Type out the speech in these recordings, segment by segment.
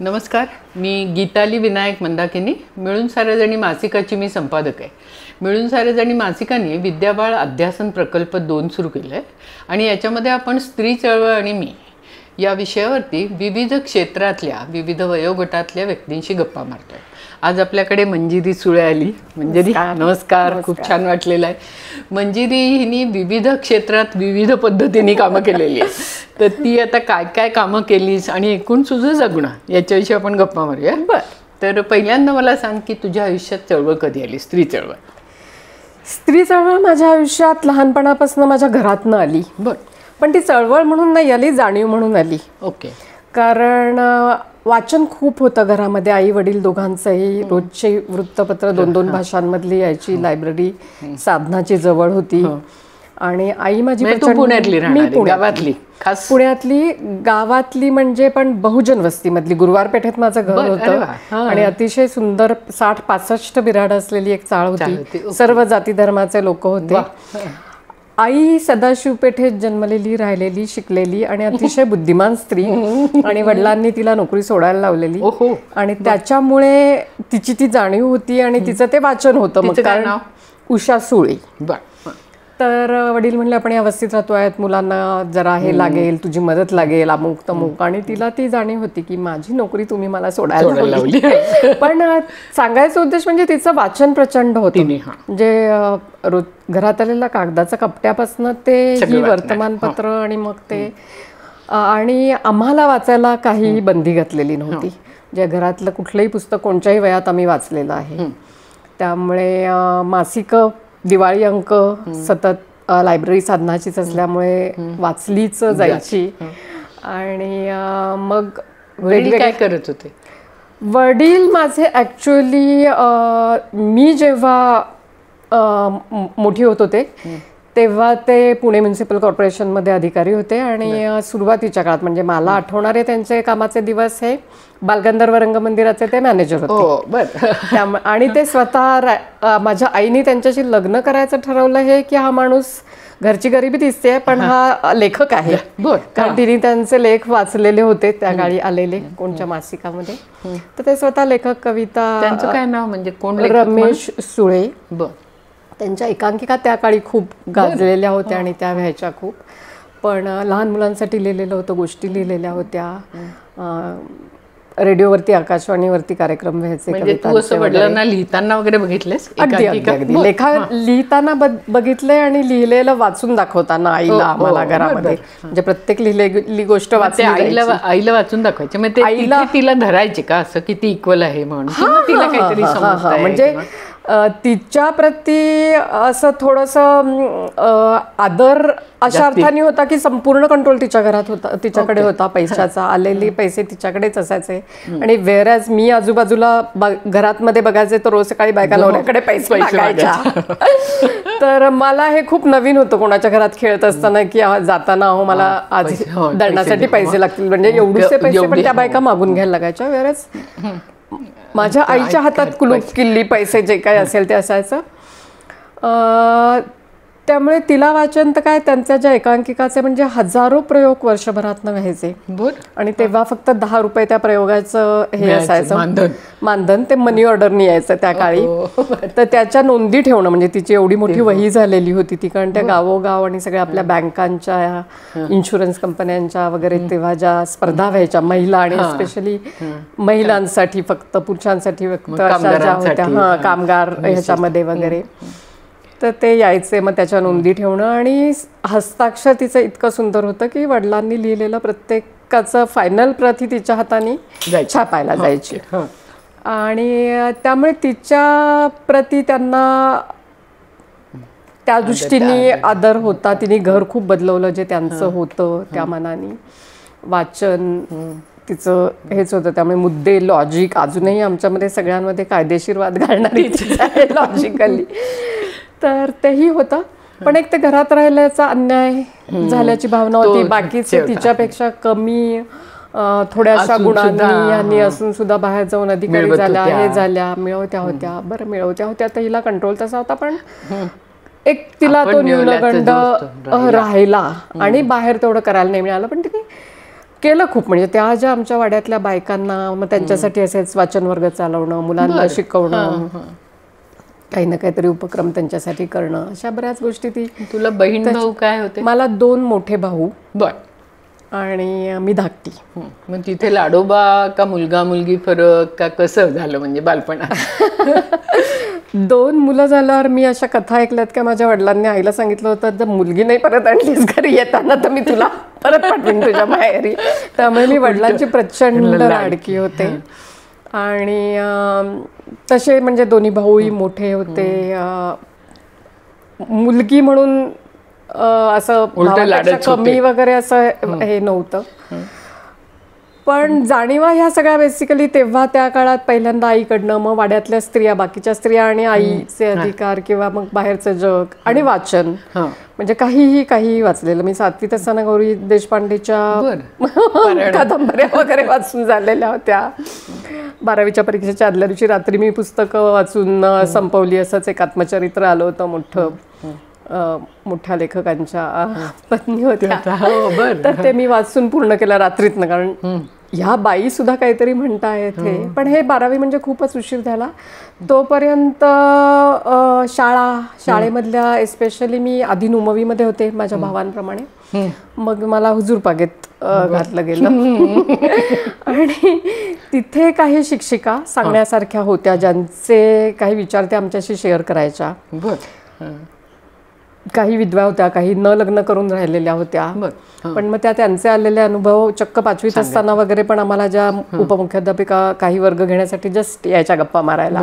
नमस्कार, मी गीताली विनायक मंदाकिनी. मिळून साऱ्याजणी मासिकाची मी संपादक आहे. मिळून साऱ्याजणी मासिकाने विद्याबाळ अध्यासन प्रकल्प 2 सुरू केलं आहे आणि याच्यामध्ये आपण स्त्री चळवळ आणि मी या विषयावरती विविध क्षेत्रातल्या विविध वयोगटातल्या व्यक्तींशी गप्पा मारतोय. आज आपल्याकडे मंजिरी सुळे आली. मंजिरी, नमस्कार. खूप छान वाटलेलं आहे. मंजिरी हिने विविध क्षेत्रात विविध पद्धतीने कामं केलेली आहेत. तर ती आता काय काय कामं केलीस आणि एकूण तुझं जगणं याच्याविषयी आपण गप्पा मारूया. तर पहिल्यांदा मला सांग की तुझ्या आयुष्यात चळवळ कधी आली, स्त्री चळवळ? स्त्री चळवळ माझ्या आयुष्यात लहानपणापासून माझ्या घरातनं आली. पण ती चळवळ म्हणून नाही आली, जाणीव म्हणून आली. ओके. कारण वाचन खूप होतं घरामध्ये. आई वडील दोघांचंही रोजची वृत्तपत्र 2-2 भाषांमधली यायची लायब्ररी साधनाची जवळ होती. आणि आई माझी पुण्यातली गावातली, खास पुण्यातली गावातली म्हणजे पण बहुजन वस्तीमधली गुरुवार पेठेत माझं घर होतं. आणि अतिशय सुंदर 60-65 बिराड असलेली एक चाळ होती. सर्व जाती धर्माचे लोक होते. आई सदाशिव पेठेत जन्मलेली, राहिलेली, शिकलेली आणि अतिशय बुद्धिमान स्त्री. आणि वडिलांनी तिला नोकरी सोडायला लावलेली आणि त्याच्यामुळे तिची ती जाणीव होती आणि तिचं ते वाचन होतं. मग कारण उषा सुळे. तर वडील म्हणले आपण या वस्तीत राहतोय, मुलांना जरा हे लागेल, तुझी मदत लागेल, अमुक तमुक. आणि तिला ती जाणीव होती की माझी नोकरी तुम्ही मला सोडायला लावली. पण सांगायचा उद्देश म्हणजे तिचं वाचन प्रचंड होतं. म्हणजे रोज घरात आलेल्या कागदाच्या कपट्यापासून ते ही वर्तमानपत्र आणि मग ते. आणि आम्हाला वाचायला काही बंदी घातलेली नव्हती. जे घरातलं कुठलंही पुस्तक कोणत्याही वयात आम्ही वाचलेलं आहे. त्यामुळे मासिक दिवाळी अंक सतत लायब्ररी साधनाचीच असल्यामुळे वाचलीच जायची. आणि मग वडील काय करत होते? वडील माझे ॲक्च्युअली मी जेव्हा मोठी होत होते तेव्हा ते पुणे म्युन्सिपल कॉर्पोरेशनमध्ये अधिकारी होते. आणि सुरुवातीच्या काळात म्हणजे मला आठवणारे त्यांचे कामाचे दिवस हे बालगंधर्व रंगमंदिराचे ते मॅनेजर होते. आणि ते स्वतः माझ्या आईने त्यांच्याशी लग्न करायचं ठरवलं हे की हा माणूस घरची गरिबी दिसते पण हा लेखक आहे. कारण तिने त्यांचे लेख वाचलेले होते त्या काळी आलेले कोणत्या मासिकामध्ये. तर ते स्वतः लेखक, कविता. त्यांचं काय नाव म्हणजे कोण? रमेश सुळे. त्यांच्या एकांकिका त्या काळी खूप गाजलेल्या होत्या आणि त्या व्हायच्या खूप. पण लहान मुलांसाठी लिहिलेलं होतं, गोष्टी लिहिलेल्या होत्या. रेडिओवरती, आकाशवाणीवरती कार्यक्रम व्हायचे. वडिलांना लिहिताना वगैरे बघितलेस? अगदी लिहिताना बघितलंय आणि लिहिलेलं वाचून दाखवताना आईला आम्हाला घरामध्ये. म्हणजे प्रत्येक लिहिलेली गोष्ट आईला वाचून दाखवायची. मग आईला तिला धरायचे का असं किती इक्वल आहे म्हणून? तिला काहीतरी म्हणजे तिच्या प्रती असं थोडंसं आदर अशा अर्थाने होता की संपूर्ण कंट्रोल तिच्या घरात होता, तिच्याकडे होता पैशाचा. आलेले पैसे तिच्याकडेच असायचे. आणि वेअरॅज मी आजूबाजूला घरात मध्ये बघायचे तर रोज सकाळी बायका नवऱ्याकडे पैसे मागायच्या. तर मला हे खूप नवीन होतं कोणाच्या घरात खेळत असताना की जाताना मला आज दळण्यासाठी पैसे लागतील म्हणजे एवढेसे पैसे पण त्या बायका मागून घ्यायला लागायच्या. वेअरॅज माझ्या आईच्या हातात कुलूप किल्ली पैसे जे काय असेल ते असायचं. त्यामुळे तिला वाचन तर काय त्यांच्या ज्या एकांकिकाचे म्हणजे हजारो प्रयोग वर्षभरातनं व्हायचे. आणि तेव्हा फक्त 10 रुपये त्या प्रयोगाचं हे असायचं मानधन. ते मनी ऑर्डरनी यायचं त्या काळी. तर त्याच्या नोंदी ठेवणं म्हणजे तिची एवढी मोठी वही झालेली होती ती. कारण त्या गावोगाव आणि सगळ्या आपल्या बँकांच्या, इन्शुरन्स कंपन्यांच्या वगैरे तेव्हा ज्या स्पर्धा व्हायच्या महिला आणि स्पेशली महिलांसाठी, फक्त पुरुषांसाठी फक्त अशा ज्या होत्या कामगार ह्याच्यामध्ये वगैरे. तर ते यायचे. मग त्याच्या नोंदी ठेवणं आणि हस्ताक्षर तिचं इतकं सुंदर होतं की वडिलांनी लिहिलेलं प्रत्येकाचं फायनल प्रती तिच्या हाताने छापायला जायची. आणि त्यामुळे तिच्या प्रती त्यांना त्या दृष्टीने आदर होता. तिने घर खूप बदलवलं जे त्यांचं होतं त्या मनाने. वाचन तिचं हेच होतं. त्यामुळे मुद्दे, लॉजिक अजूनही आमच्यामध्ये सगळ्यांमध्ये कायदेशीर वाद घालणारी लॉजिकली. तर तेही होतं. पण एक ते घरात राहिल्याचा अन्याय झाल्याची भावना होती. बाकीचे तिच्यापेक्षा कमी थोड्याशा गुणांनी यांनी असून सुद्धा बाहेर जाऊन अधिकारी झाल्या, हे झाल्या, मिळवत्या होत्या. बरं मिळवत्या होत्या तर हिला कंट्रोल तसा होता. पण एक तिला तो न्यूनगंड राहिला आणि बाहेर तेवढं करायला नाही मिळालं. पण तिने केलं खूप. म्हणजे त्या ज्या आमच्या वाड्यातल्या बायकांना मग त्यांच्यासाठी असेच वाचन वर्ग चालवणं, मुलांना शिकवणं, काही ना काहीतरी उपक्रम त्यांच्यासाठी करणं, अशा बऱ्याच गोष्टी. ती तुला बहीण भाऊ काय होते? मला 2 मोठे भाऊ बर. आणि मी धाकटी. मग तिथे लाडोबा का मुलगा मुलगी फरक का कसं झालं म्हणजे बालपणात? 2 मुलं झाल्यावर मी अशा कथा ऐकल्यात का माझ्या वडिलांनी आईला सांगितलं होतं, जर मुलगी नाही परत आणलीस घरी येताना तर मी तुला परत पाठवीन तुझ्या माहेरी. त्यामुळे मी वडिलांची प्रचंड लाडकी होते. आणि तसे म्हणजे दोन्ही भाऊही मोठे होते. मुलगी म्हणून असं कमी वगैरे असं हे नव्हतं. पण जाणीवा ह्या सगळ्या बेसिकली तेव्हा त्या काळात पहिल्यांदा आईकडनं, मग वाड्यातल्या स्त्रिया, बाकीच्या स्त्रिया आणि आईचे अधिकार किंवा मग बाहेरचं जग आणि वाचन. म्हणजे काहीही वाचलेलं मी. 7वीत असताना गौरी देशपांडेच्या कादंबऱ्या वगैरे वाचून झालेल्या होत्या. 12वीच्या परीक्षेच्या आदल्या दिवशी रात्री मी पुस्तकं वाचून संपवली. असंच एक आत्मचरित्र आलं होतं मोठं, मोठ्या लेखकांच्या पत्नी होत्या, तर ते मी वाचून पूर्ण केलं रात्रीतनं. कारण ह्या बाई सुद्धा काहीतरी म्हणतायत हे. पण हे 12वी म्हणजे खूपच उशीर झाला. तोपर्यंत शाळेमधल्या एस्पेशली मी आधी नुमवीमध्ये होते माझ्या भावांप्रमाणे. मग मला हुजूर बागेत घातलं गेलं. आणि तिथे काही शिक्षिका सांगण्यासारख्या होत्या, ज्यांचे काही विचार त्या आमच्याशी शेअर करायच्या. काही विधवा होत्या, काही न लग्न करून राहिलेल्या होत्या. पण मग त्यांचे आलेले अनुभव चक्क 5वीत असताना वगैरे पण आम्हाला ज्या उपमुख्याध्यापिका काही वर्ग घेण्यासाठी जस्ट यायच्या गप्पा मारायला.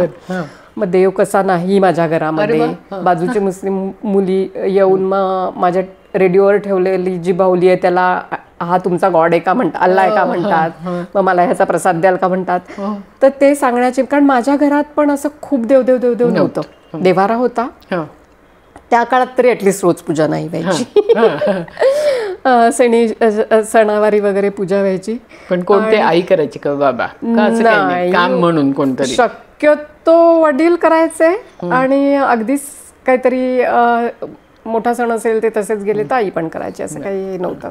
मग देव कसा नाही माझ्या घरामध्ये, बाजूची मुस्लिम मुली येऊन मग माझ्या रेडिओवर ठेवलेली जी बाहुली आहे त्याला हा तुमचा गॉड आहे का म्हणतात, अल्ला आहे का म्हणतात, मग मला ह्याचा प्रसाद द्याल का म्हणतात. तर ते सांगण्याचे, कारण माझ्या घरात पण असं खूप देव देव देव देव नव्हतं. देवारा होता त्या काळात तरी ॲटलिस्ट रोज पूजा नाही व्हायची. सणावारी वगैरे पूजा व्हायची. पण कोणते आई करायची का बाबा? काम म्हणून कोणतरी? शक्यतो वडील करायचे. आणि अगदीच काहीतरी मोठा सण असेल ते तसेच गेले तर आई पण करायची, असं काही नव्हतं.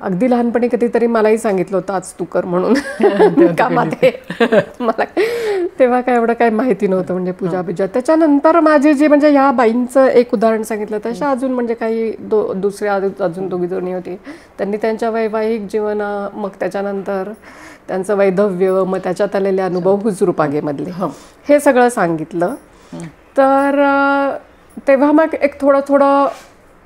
अगदी लहानपणी कधीतरी मलाही सांगितलं होतं आज तू कर म्हणून कामात. मला तेव्हा काय एवढं काही माहिती नव्हतं म्हणजे पूजा. त्याच्यानंतर माझी जी म्हणजे ह्या बाईंचं एक उदाहरण सांगितलं, तशा अजून म्हणजे काही दुसऱ्या अजून 2 जणी होती. त्यांनी त्यांच्या वैवाहिक जीवन, मग त्याच्यानंतर त्यांचं वैधव्य, मग त्याच्यात आलेले अनुभव हुजूरपागेमधले, हे सगळं सांगितलं. तर तेव्हा मग एक थोडं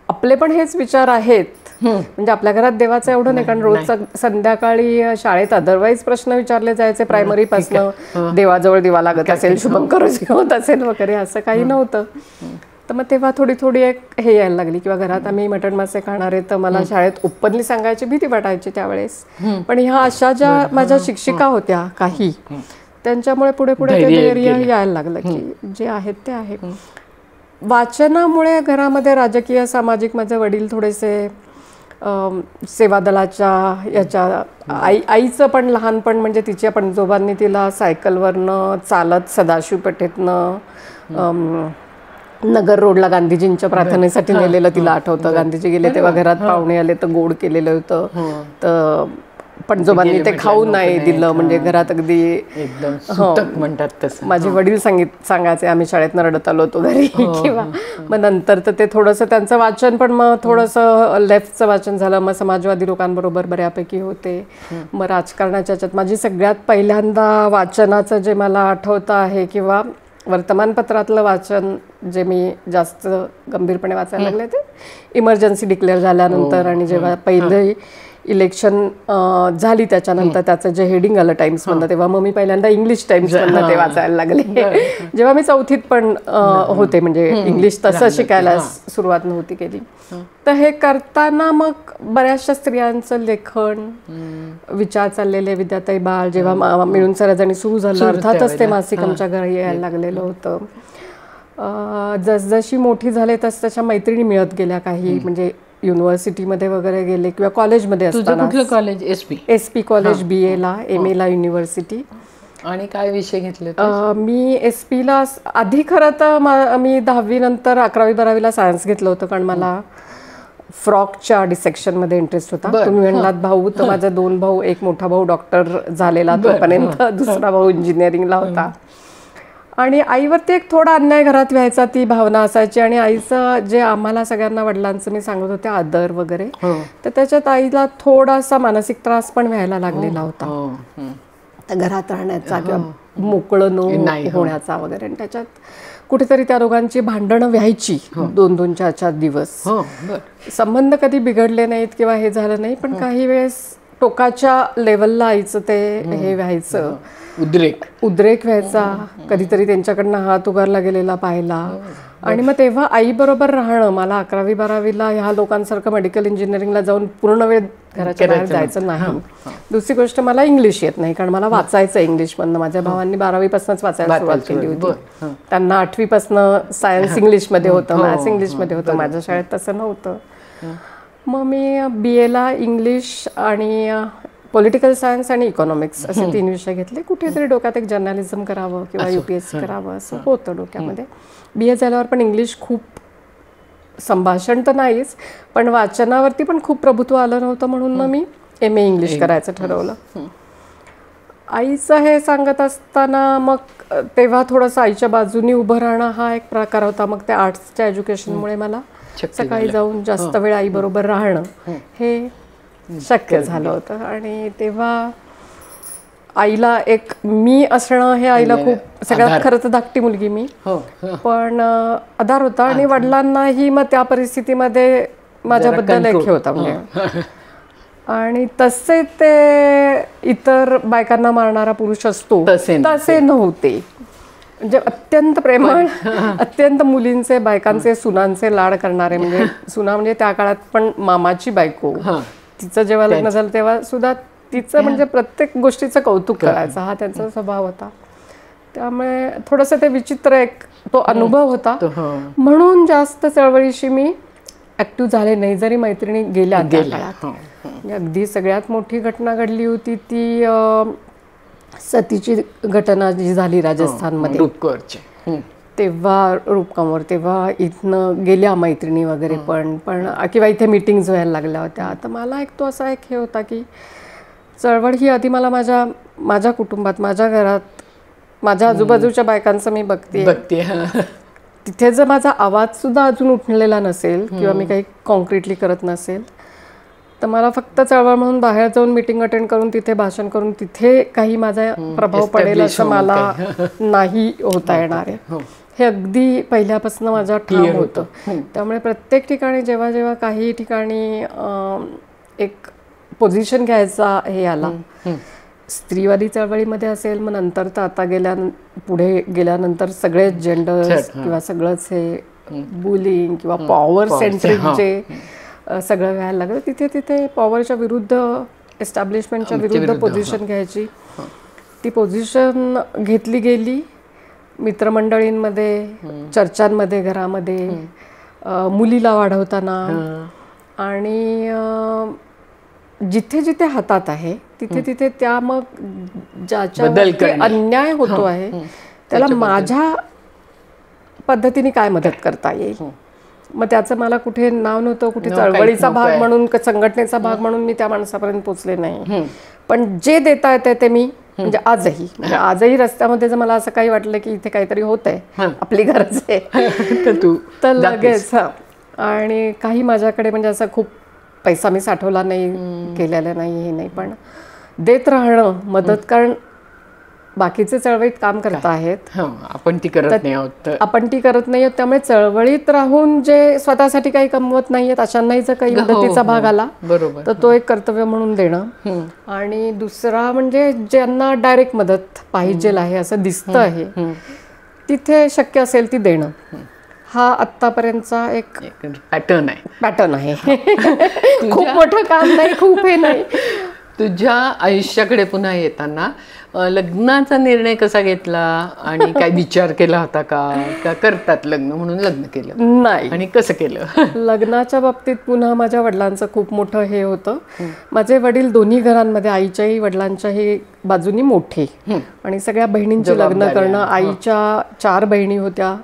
आपले पण हेच विचार आहेत. म्हणजे आपल्या घरात देवाचं एवढं नाही, कारण रोज संध्याकाळी शाळेत अदरवाईज प्रश्न विचारले जायचे प्रायमरी पासून. देवाजवळ दिवा लागत असेल, शुभंकर होत असेल वगैरे, असं काही नव्हतं. तर मग तेव्हा थोडी एक हे यायला लागली किंवा घरात आम्ही मटण मासे खाणारे, तर मला शाळेत ओपनली सांगायची भीती वाटायची त्यावेळेस. पण ह्या अशा ज्या माझ्या शिक्षिका होत्या काही, त्यांच्यामुळे पुढे ते धैर्य यायला लागलं की जे आहेत ते आहे. वाचनामुळे घरामध्ये राजकीय सामाजिक, माझे वडील थोडेसे सेवा दलाच्या याच्या, आईचं पण लहानपण म्हणजे तिच्या पणजोबांनी तिला सायकलवरनं चालत सदाशिव पेठेतनं नगर रोडला गांधीजींच्या प्रार्थनेसाठी नेलेलं तिला आठवतं. गांधीजी गेले तेव्हा घरात पाहुणे आले तर गोड केलेलं होतं. तर पणजोबांनी ते खाऊ नाही दिलं, म्हणजे घरात अगदी एकदम सुतक म्हणतात तसं. माझे वडील सांगायचे आम्ही शाळेतनं रडत आलो होतो घरी. किंवा मग नंतर तर ते थोडंसं त्यांचं वाचन पण मग थोडंसं लेफ्टचं वाचन झालं. मग समाजवादी लोकांबरोबर बऱ्यापैकी होते. मग राजकारणाच्या ह्याच्यात माझी सगळ्यात पहिल्यांदा वाचनाचं जे मला आठवतं आहे किंवा वर्तमानपत्रातलं वाचन जे मी जास्त गंभीरपणे वाचायला लागले ते इमर्जन्सी डिक्लेअर झाल्यानंतर. आणि जेव्हा पहिले इलेक्शन झाली त्याच्यानंतर त्याचं जे हेडिंग आलं टाइम्समधनं, तेव्हा मग मी पहिल्यांदा इंग्लिश टाइम्समधनं ते वाचायला लागले. जेव्हा मी 4थीत पण होते, म्हणजे इंग्लिश तसं शिकायला सुरुवात नव्हती केली. तर हे करताना मग बऱ्याचशा स्त्रियांचं लेखन, विचार चाललेले, विद्याताई बाळ जेव्हा मिळून साऱ्याजणी सुरू झालं, अर्थातच ते मासिक आमच्या घरी यायला लागलेलं होतं. जसजशी मोठी झाले तसं मैत्रिणी मिळत गेल्या काही, म्हणजे युनिव्हर्सिटीमध्ये वगैरे गेले किंवा कॉलेजमध्ये असताना. कुठलं कॉलेज? SP कॉलेज, BA ला, MA ला युनिव्हर्सिटी. आणि काय विषय घेतले? मी SP ला आधी खरं तर मी 10वी नंतर 11वी 12वीला सायन्स घेतलं होतं, कारण मला फ्रॉकच्या डिसेक्शनमध्ये इंटरेस्ट होता. तुम्ही म्हणलात भाऊ, तर माझे 2 भाऊ, एक मोठा भाऊ डॉक्टर झालेला तोपर्यंत, दुसरा भाऊ इंजिनिअरिंगला होता. आणि आईवरती एक थोडा अन्याय घरात व्हायचा, ती भावना असायची. आणि आईचं जे आम्हाला सगळ्यांना वडिलांचं मी सांगत होते आदर वगैरे, तर त्याच्यात आईला थोडासा मानसिक त्रास पण व्हायला लागलेला होता घरात राहण्याचा किंवा मोकळं न होण्याचा वगैरे. आणि त्याच्यात कुठेतरी त्या दोघांची भांडणं व्हायची 2-2, 4-4 दिवस. संबंध कधी बिघडले नाहीत किंवा हे झालं नाही, पण काही वेळेस टोकाच्या लेवलला आईचं ते हे व्हायचं, उद्रेक व्हायचा. कधीतरी त्यांच्याकडनं हात उगारला गेलेला पाहिला. आणि मग तेव्हा आई बरोबर राहणं, मला 11वी 12वीला ह्या लोकांसारखं मेडिकल इंजिनिअरिंगला जाऊन पूर्ण वेळ घराच्या बाहेर जायचं नाही. दुसरी गोष्ट, मला इंग्लिश येत नाही, कारण मला वाचायचं इंग्लिशमधनं. माझ्या भावांनी 12वीपासूनच वाचायला सुरुवात केली होती. त्यांना 8वीपासून सायन्स इंग्लिशमध्ये होतं, मॅथ्स इंग्लिशमध्ये होतं. माझ्या शाळेत तसं नव्हतं. मग मी BA इंग्लिश आणि पॉलिटिकल सायन्स आणि इकॉनॉमिक्स असे 3 विषय घेतले. कुठेतरी डोक्यात एक जर्नलिझम करावं किंवा UPSC करावं असं होतं डोक्यामध्ये. BA झाल्यावर पण इंग्लिश खूप, संभाषण तर नाहीच, पण वाचनावरती पण खूप प्रभुत्व आलं नव्हतं. म्हणून मग मी MA इंग्लिश करायचं ठरवलं. आईचं हे सांगत असताना मग तेव्हा थोडंसं आईच्या बाजूनी उभं राहणं हा एक प्रकार होता. मग त्या आर्ट्सच्या एज्युकेशनमुळे मला सकाळी जाऊन जास्त वेळ आईबरोबर राहणं हे शक्य झालं होतं. आणि तेव्हा आईला एक मी असणं हे आईला खूप, सगळ्यात खरं तर धाकटी मुलगी मी, पण आधार होता. आणि वडिलांनाही मग त्या परिस्थितीमध्ये माझ्याबद्दल एक हे होता म्हणजे. आणि तसे ते इतर बायकांना मारणारा पुरुष असतो तसे नव्हते. म्हणजे अत्यंत प्रेमळ, अत्यंत मुलींचे, बायकांचे, सुनांचे लाड करणारे. म्हणजे सुना म्हणजे त्या काळात पण मामाची बायको, तिचं जेव्हा लग्न झालं तेव्हा सुद्धा तिचं म्हणजे प्रत्येक गोष्टीचं कौतुक करायचा हा त्यांचा स्वभाव होता. त्यामुळे थोडंसं ते विचित्र एक तो अनुभव होता. म्हणून जास्त चळवळीशी मी ऍक्टिव्ह झाले नाही, जरी मैत्रिणी गेल्या त्या काळात. अगदी सगळ्यात मोठी घटना घडली होती ती सतीची घटना जी झाली राजस्थानमध्ये, तेव्हा रूपकामवर. तेव्हा इथनं गेल्या मैत्रिणी वगैरे पण किंवा इथे मीटिंग्स व्हायला लागल्या होत्या. तर मला एक तो असा एक हे होता की चळवळ ही आधी मला माझ्या कुटुंबात, माझ्या घरात, माझ्या आजूबाजूच्या बायकांचं मी बघते. तिथे जर माझा आवाज सुद्धा अजून उठलेला नसेल किंवा मी काही कॉन्क्रीटली करत नसेल, तर मला फक्त चळवळ म्हणून बाहेर जाऊन मीटिंग अटेंड करून तिथे भाषण करून तिथे काही माझा प्रभाव पडेल असं मला नाही होता येणार आहे. हे अगदी पहिल्यापासून माझं ठाम होतं. त्यामुळे प्रत्येक ठिकाणी जेव्हा जेव्हा काही ठिकाणी एक पोझिशन घ्यायचा हे आला, स्त्रीवादी चळवळीमध्ये असेल, मग नंतर तर आता पुढे गेल्यानंतर सगळे जेंडर्स किंवा सगळंच हे बुलिंग किंवा पॉवर सेंट्रिक जे सगळं व्हायला लागलं, तिथे पॉवरच्या विरुद्ध, एस्टॅब्लिशमेंटच्या विरुद्ध पोझिशन घ्यायची. ती पोझिशन घेतली गेली मित्रमंडळींमध्ये, चर्चांमध्ये, घरामध्ये, मुलीला वाढवताना. आणि जिथे जिथे हातात आहे तिथे तिथे त्या मग ज्याच्या अन्याय होतो आहे त्याला माझ्या पद्धतीने काय मदत करता येईल. मग त्याचं मला कुठे नाव नव्हतं, कुठे चळवळीचा भाग म्हणून, संघटनेचा भाग म्हणून मी त्या माणसापर्यंत पोचले नाही. पण जे देता येते ते मी, म्हणजे आजही रस्त्यामध्ये जर मला असं काही वाटलं की इथे काहीतरी होत आहे, आपली गरज आहे, तर लगेच. आणि काही माझ्याकडे म्हणजे असं खूप पैसा मी साठवला नाही, केलेला नाही, हे नाही, पण देत राहणं, मदत करणं. बाकीचे चळवळीत काम करत आहेत, आपण ती करत नाही आहोत. त्यामुळे चळवळीत राहून जे स्वतःसाठी काही कमवत नाहीयेत अशांनाही जर काही मदतीचा भाग आला तर तो एक कर्तव्य म्हणून देणं. आणि दुसरा म्हणजे ज्यांना डायरेक्ट मदत पाहिजे आहे असं दिसतं आहे, तिथे शक्य असेल ती देणं. हा आत्तापर्यंतचा एक पॅटर्न आहे. खूप मोठं काम नाही, खूप हे नाही. तुझ्या आयुष्याकडे पुन्हा येताना लग्नाचा निर्णय कसा घेतला आणि काय विचार केला होता का करतात लग्न म्हणून लग्न केलं नाही, आणि कसं केलं? लग्नाच्या बाबतीत पुन्हा माझ्या वडिलांचं खूप मोठं हे होतं. माझे वडील दोन्ही घरांमध्ये, आईच्याही वडिलांच्याही बाजूनी मोठे, आणि सगळ्या बहिणींची लग्न करणं. आईच्या 4 बहिणी होत्या,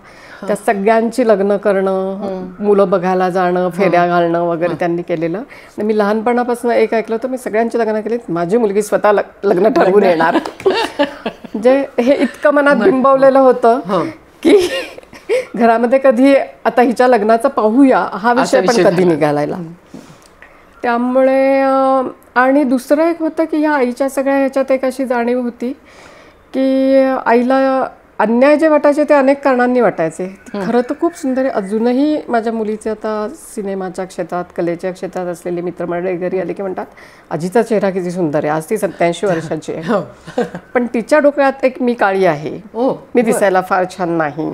त्या सगळ्यांची लग्न करणं, मुलं बघायला जाणं, फेऱ्या घालणं वगैरे त्यांनी केलेलं. आणि मी लहानपणापासून एक ऐकलं होतं, मी सगळ्यांची लग्न केली, माझी मुलगी स्वतः लग्न ठरवून येणार. म्हणजे हे इतकं मनात बिंबवलेलं होतं की घरामध्ये कधी आता हिच्या लग्नाचं पाहूया हा विषय पण कधी निघालायला. त्यामुळे आणि दुसरं एक होतं की ह्या आईच्या सगळ्या ह्याच्यात एक अशी जाणीव होती की आईला अन्याय जे वाटायचे ते अनेक कारणांनी वाटायचे. खरं तर खूप सुंदर आहे. अजूनही माझ्या मुलीचे आता सिनेमाच्या क्षेत्रात, कलेच्या क्षेत्रात असलेले मित्रमंडळी घरी आले की म्हणतात आजीचा चेहरा किती सुंदर आहे. आज ती 87 वर्षाची आहे, पण तिच्या डोक्यात एक मी काळी आहे, मी दिसायला फार छान नाही,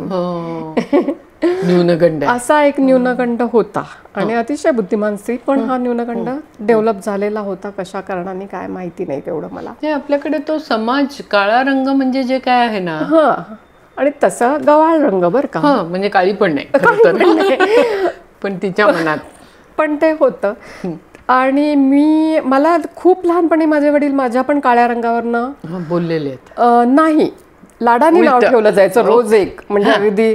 न्यूनगंड असा एक न्यूनगंड होता. आणि अतिशय बुद्धिमान स्त्री, पण हा न्यूनगंड डेव्हलप झालेला होता. कशा कारणाने काय माहिती नाही तेवढं मला. आपल्याकडे तो समाज काळा रंग म्हणजे जे काय आहे ना, आणि तसा गव्हाळ रंग बर का, म्हणजे काळी पण नाही पण तिच्या मनात पण ते होतं. आणि मला खूप लहानपणी माझे वडील माझ्या पण काळ्या रंगावरनं बोललेले आहेत. नाही, लाडाने नाव ठेवलं जायचं रोज एक, म्हणजे अगदी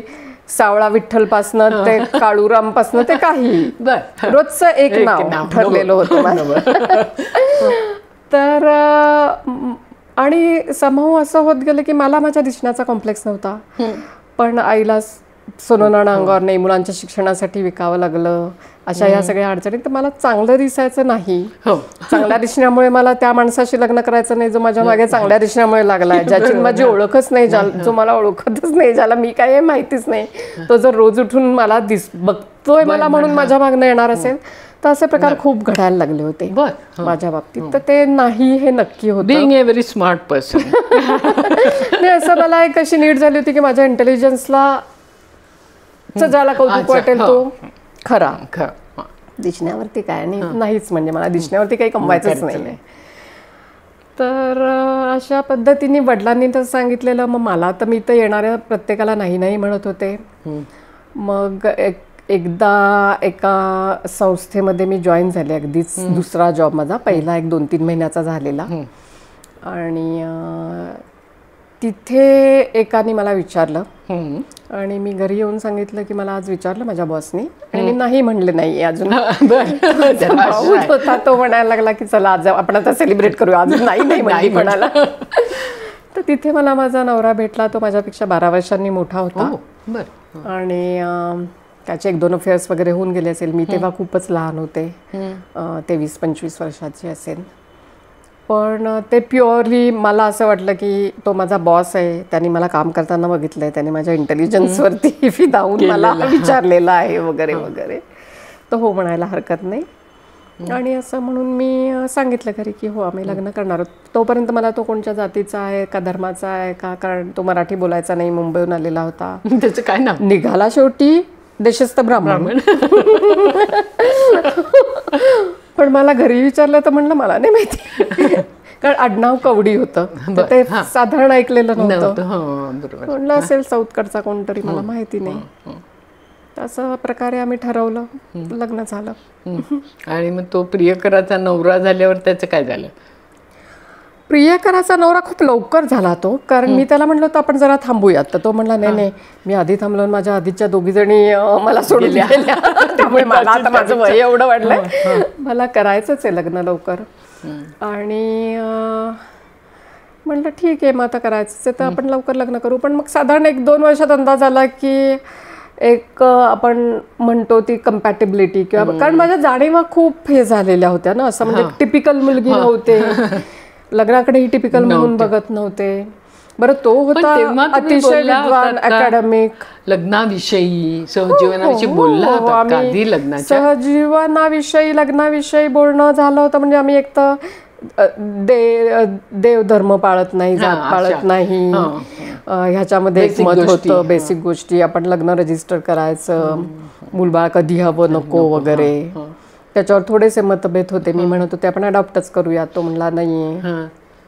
सावळा विठ्ठल पासनं ते काळूराम पासनं ते काही रोजचं एक नाव ठरलेलं होतं. तर आणि समूह असं होत गेलं की मला माझ्या दिसण्याचा कॉम्प्लेक्स नव्हता, पण आईला सोनं अंगावर नाही, मुलांच्या शिक्षणासाठी विकावं लागलं, अशा ह्या सगळ्या अडचणी. तर मला चांगलं दिसायचं नाही. चांगल्या दिसण्यामुळे मला त्या माणसाशी लग्न करायचं नाही जो माझ्या मागे चांगल्या दिसण्यामुळे लागलाय, ज्याची माझी ओळखच नाही, जो मला ओळखतच नाही, ज्याला मी काय माहितीच नाही, तो जर रोज उठून मला बघतोय मला म्हणून माझ्या मागणं येणार असेल, तर असे प्रकार खूप घडायला लागले होते माझ्या बाबतीत. तर ते नाही हे नक्की होतं. Being a very smart person. नाही, असं मला एक अशी नीड झाली होती की माझ्या इंटेलिजन्सला ज्याला कौतुक वाटेल तो खरा, दिसण्यावरती काय नाहीच, म्हणजे मला दिसण्यावरती काही कमवायचंच नाही. तर अशा पद्धतीने वडिलांनी तर सांगितलेलं. मग मला तर मी तर येणाऱ्या प्रत्येकाला नाही नाही म्हणत होते. मग एकदा एका संस्थेमध्ये मी जॉईन झाले, अगदीच दुसरा जॉब माझा, पहिला एक 2-3 महिन्याचा झालेला. आणि तिथे एकाने मला विचारलं आणि मी घरी येऊन सांगितलं की मला आज विचारलं माझ्या बॉसनी, आणि मी नाही म्हणले नाही अजून. होता तो म्हणायला लागला की चला आज आपण आता सेलिब्रेट करूया, आज नाही म्हणाला. तर तिथे मला माझा नवरा भेटला. तो माझ्यापेक्षा 12 वर्षांनी मोठा होता आणि त्याचे 1-2 अफेअर्स वगैरे होऊन गेले असेल. मी तेव्हा खूपच लहान होते, 23-25 वर्षाची असेल. पण ते प्युअरली मला असं वाटलं की तो माझा बॉस आहे, त्यांनी मला काम करताना बघितलंय, त्याने माझ्या इंटेलिजन्सवरती फिदावून मला विचारलेलं आहे वगैरे वगैरे. तर हो म्हणायला हरकत नाही. आणि असं म्हणून मी सांगितलं घरी की हो आम्ही लग्न करणार आहोत. तोपर्यंत मला तो कोणत्या जातीचा आहे का धर्माचा आहे का, कारण तो मराठी बोलायचा नाही, मुंबईहून आलेला होता. त्याचं काय नाव निघाला शेवटी देशस्थ ब्राह्मण. पण मला घरी विचारलं तर म्हणलं मला नाही माहिती, कारण आडनाव कवडी होतं, ते साधारण ऐकलेलं नव्हतं. म्हणलं असेल साऊथकडचा कोणतरी, मला माहिती नाही. अशा प्रकारे आम्ही ठरवलं, लग्न झालं. आणि मग तो प्रियकराचा नवरा झाल्यावर त्याचं काय झालं? प्रियकराचा नवरा खूप लवकर झाला तो, कारण मी त्याला म्हणलं होतं आपण जरा थांबूयात. तर तो म्हणला नाही मी आधी थांबलो, माझ्या आधीच्या 2 जणी मला सोडून गेल्या, त्यामुळे मला आता माझं वय एवढं वाढलंय, मला करायचंच आहे लग्न लवकर. आणि म्हणलं ठीक आहे मग आता करायचंच आहे तर आपण लवकर लग्न करू. पण मग साधारण 1-2 वर्षात अंदाज आला की एक आपण म्हणतो ती कम्पॅटेबिलिटी, किंवा कारण माझ्या जाणीवा खूप हे झालेल्या होत्या ना, असं म्हणजे टिपिकल मुलगी नव्हते, लग्नाकडेही टिपिकल म्हणून बघत नव्हते. बरं तो होता अतिशय विद्वान, अकॅडमिक, लग्नाविषयी सहजीवनाविषयी बोलला होता का आधी लग्नाच्या? सहजीवनाविषयी लग्नाविषयी बोलणं झालं होतं. म्हणजे आम्ही एक तर देव धर्म पाळत नाही, जात पाळत नाही, ह्याच्यामध्ये एक मत होतं, बेसिक गोष्टी. आपण लग्न रजिस्टर करायचं, मूलबाळ कधी हवं नको वगैरे, त्याच्यावर थोडेसे मतभेद होते. मी म्हणत होते आपण अडॉप्टच करूयात, तो म्हणला नाहीये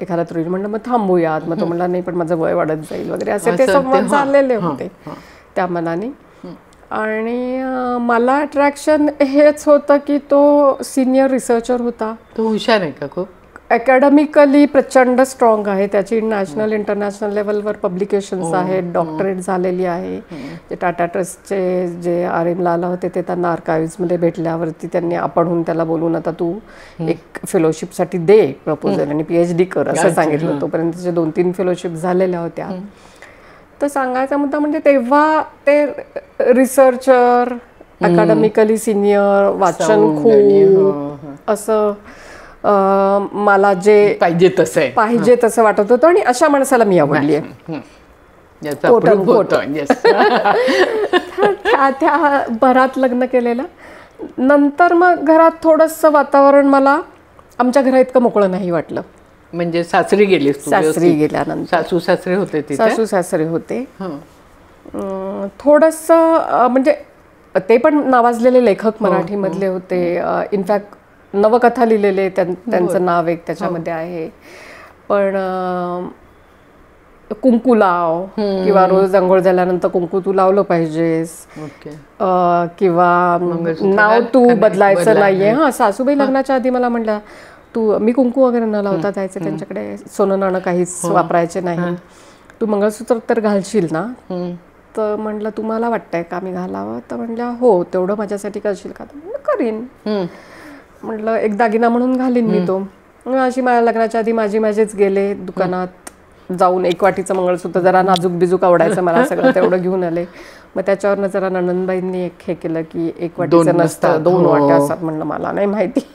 एखादा तरी. म्हणलं मग थांबूयात, मग तो म्हणला नाही पण माझं वय वाढत जाईल वगैरे, असे ते संवाद चाललेले होते त्या मनाने. आणि मला अट्रॅक्शन हेच होतं की तो सिनियर रिसर्चर होता. तो हुशार आहे का खूप? अकॅडमिकली प्रचंड स्ट्रॉंग आहे. त्याची नॅशनल इंटरनॅशनल लेवलवर पब्लिकेशन्स आहेत, डॉक्टरेट झालेली आहे. जे टाटा ट्रस्टचे जे RM लाला होते ते त्यांना आर्काइव्समध्ये भेटल्यावरती त्यांनी आपणहून त्याला बोलून आता तू एक फेलोशिपसाठी दे प्रपोजल आणि PhD कर असं सांगितलं. तोपर्यंत त्याच्या 2-3 फेलोशिप झालेल्या होत्या. तर सांगायचा मुद्दा म्हणजे तेव्हा ते रिसर्चर, अकॅडमिकली सिनियर, वाचन खूप असं मला जे पाहिजे तसं वाटत होतं आणि अशा माणसाला मी आवडली आहे. त्या भरात लग्न केलेलं. नंतर मग घरात थोडंसं वातावरण मला आमच्या घरा इतकं मोकळं नाही वाटलं. म्हणजे सासरी गेली? सासरी गेल्यानंतर सासू सासरे होते? सासू सासरे होते. थोडंसं म्हणजे ते पण नावाजलेले लेखक मराठीमधले होते. इनफॅक्ट नवकथा लिहिलेले त्यांचं नाव एक त्याच्यामध्ये आहे. पण कुंकू लाव किंवा रोज अंघोळ झाल्यानंतर कुंकू तू लावलं पाहिजेस किंवा नाव तू बदलायचं नाहीये. सासूबाई लग्नाच्या आधी मला म्हणल्या मी कुंकू वगैरे न लावता जायचं त्यांच्याकडे, सोनं नाणं काहीच वापरायचे नाही. तू मंगळसूत्र तर घालशील ना? तर म्हटलं तुम्हाला वाटतंय का मी घालावं? तर म्हटल्या हो, तेवढं माझ्यासाठी करशील का? तर करीन. म्हटलं एक दागिना म्हणून घालीन मी तो. अशी माझ्या लग्नाच्या आधी माझेच गेले दुकानात जाऊन, एक वाटीचं मंगळसूत्र जरा नाजूक बिजूक आवडायचं मला सगळं, तेवढं घेऊन आले. मग त्याच्यावरनं जरा नणंदबाईंनी एक हे केलं की एक वाटीचं नसतं, 2 वाट्या असतात. म्हणलं मला नाही माहिती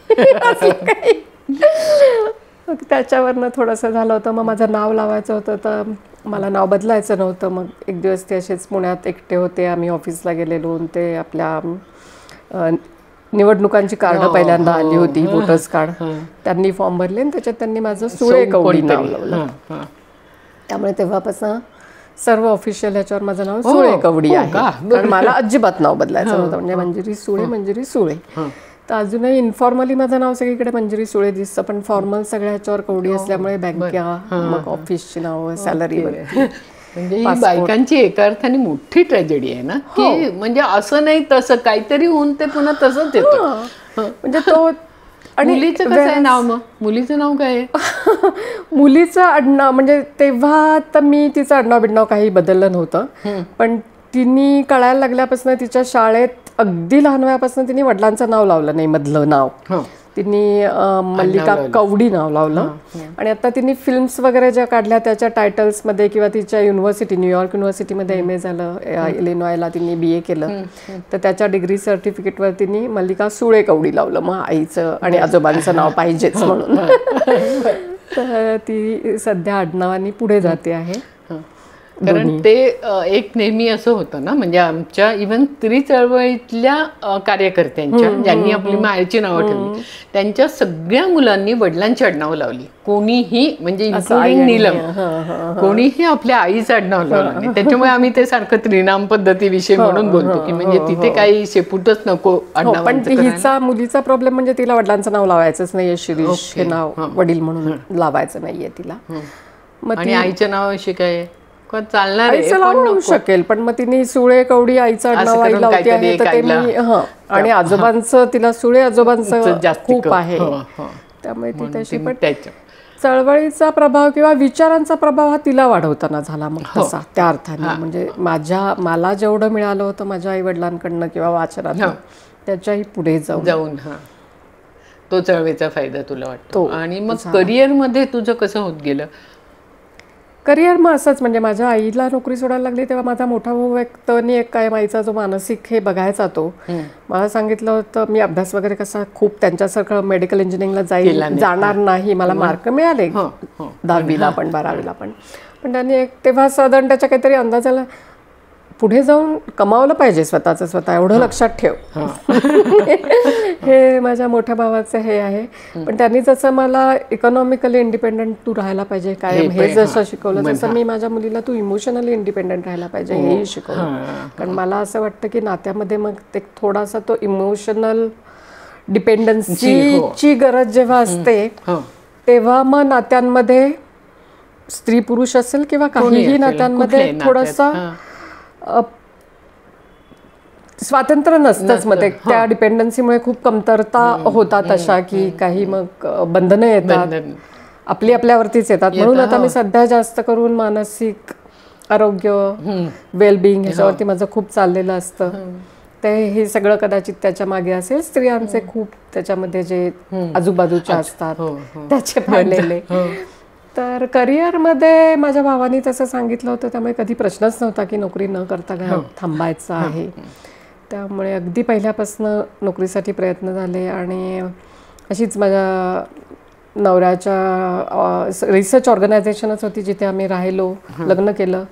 असं काही. त्याच्यावरनं थोडंसं झालं होतं. मग माझं नाव लावायचं होतं तर मला नाव बदलायचं नव्हतं. मग एक दिवस ते असेच पुण्यात एकटे होते, आम्ही ऑफिसला गेलेलो. ते आपल्या निवडणुकांची कार्ड पहिल्यांदा आली होती, वोटर्स कार्ड. त्यांनी फॉर्म भरले आणि त्याच्यात त्यांनी माझं सुळे कवडी नाव लावलं. त्यामुळे तेव्हापासून सर्व ऑफिशियल ह्याच्यावर माझं नाव सुळे कवडी आहे. कारण मला अजिबात नाव बदलायचं नव्हतं. म्हणजे मंजिरी सुळे. तर अजूनही इन्फॉर्मली माझं नाव सगळीकडे मंजिरी सुळे दिसतं, पण फॉर्मल सगळ्या ह्याच्यावर कवडी असल्यामुळे बँका, मग ऑफिसची नावं, सॅलरी. म्हणजे ही बायकांची एका अर्थाने मोठी ट्रॅजेडी आहे ना, की म्हणजे असं नाही तसं काहीतरी होऊन ते पुन्हा तसंच येतं. म्हणजे तो. आणि मुलीचं कसं आहे नाव? मग मुलीचं नाव काय आहे? मुलीचं आडनाव म्हणजे तेव्हा तर मी तिचं आडनाव बिडनाव काही बदललं नव्हतं. पण तिने कळायला लागल्यापासून तिच्या शाळेत अगदी लहान वयापासून तिने वडिलांचं नाव लावलं नाही, मधलं नाव. तिने मल्लिका कवडी नाव लावलं. आणि आता तिने फिल्म्स वगैरे ज्या काढल्या त्याच्या टायटल्समध्ये किंवा तिच्या युनिव्हर्सिटी, न्यूयॉर्क युनिव्हर्सिटीमध्ये MA झालं, इलिनॉयला तिने BA केलं, तर त्याच्या डिग्री सर्टिफिकेटवर तिने मल्लिका सुळे कवडी लावलं. मग आईचं आणि आजोबांचं नाव पाहिजेच म्हणून. तर ती सध्या आडनावानी पुढे जाते आहे. कारण ते एक नेहमी असं होतं ना, म्हणजे आमच्या इव्हन स्त्री चळवळीतल्या कार्यकर्त्यांच्या ज्यांनी आपली मायेची नावं ठेवली त्यांच्या सगळ्या मुलांनी वडिलांची आडनावं लावली. कोणीही म्हणजे इन्क्लुडिंग नीलम, कोणीही आपल्या आईचं आडनाव लावलं नाही. त्याच्यामुळे आम्ही ते सारखं त्रिनाम पद्धतीविषयी म्हणून बोलतो की म्हणजे तिथे काही शेपूटच नको आडनाव. पण हिचा मुलीचा प्रॉब्लेम म्हणजे तिला वडिलांचं नाव लावायचंच नाहीये. शिरीष हे नाव वडील म्हणून लावायचं नाहीये तिला. आणि आईचं नाव अशी काय चालणार शकेल, पण मग तिने सुळे कवडी आईचं आडनाव आई लावते आहे. तर ते मी आणि आजोबांचं तिला सुळे आजोबांचं खूप आहे. त्यामुळे ती तशी. पण चळवळीचा प्रभाव किंवा विचारांचा प्रभाव हा तिला वाढवताना झाला मग तसा त्या अर्थाने. म्हणजे मला जेवढं मिळालं होतं माझ्या आई वडिलांकडनं किंवा वाचनात त्याच्याही पुढे जाऊन तो चळवळीचा फायदा तुला वाटतो. आणि मग करिअरमध्ये तुझं कसं होत गेलं? करिअर मग असंच म्हणजे माझ्या आईला नोकरी सोडायला लागली तेव्हा माझा मोठा भाऊ एक कायम आईचा जो मानसिक हे बघायचा तो मला सांगितलं होतं मी अभ्यास वगैरे कसा खूप त्यांच्यासारखं मेडिकल इंजिनिअरिंगला जाणार नाही. मला मार्क मिळाले 10वीला पण 12वीला पण त्यांनी तेव्हा साधारण त्याच्या काहीतरी अंदाजाला पुढे जाऊन कमावलं पाहिजे स्वतः एवढं लक्षात ठेव. हे माझ्या मोठ्या भावाचं हे आहे. पण त्यांनी जसं मला इकॉनॉमिकली इंडिपेंडंट तू राहायला पाहिजे कायम हे जसं शिकवलं तसं मी माझ्या मुलीला तू इमोशनली इंडिपेंडंट राहायला पाहिजे हेही शिकवलं. कारण मला असं वाटतं की नात्यामध्ये मग ते थोडासा तो इमोशनल डिपेंडन्सीची गरज जेव्हा असते तेव्हा मग नात्यांमध्ये स्त्री पुरुष असेल किंवा काहीही नात्यांमध्ये थोडासा स्वातंत्र्य नसतंच. मग त्या डिपेंडन्सीमुळे खूप कमतरता होतात अशा की काही मग बंधनं येतात, आपली आपल्यावरतीच येतात. म्हणून आता मी सध्या जास्त करून मानसिक आरोग्य, वेलबिंग ह्याच्यावरती माझं खूप चाललेलं असतं. ते हे सगळं कदाचित त्याच्या मागे असेल. स्त्रियांचे खूप त्याच्यामध्ये जे आजूबाजूचे असतात त्याचे पडलेले. तर करिअरमध्ये माझ्या भावानी तसं सांगितलं होतं, त्यामुळे कधी प्रश्नच नव्हता की नोकरी न करता थांबायचं आहे. त्यामुळे अगदी पहिल्यापासून नोकरीसाठी प्रयत्न झाले. आणि अशीच माझ्या नवऱ्याच्या रिसर्च ऑर्गनायझेशनच होती जिथे आम्ही राहिलो, लग्न केलं.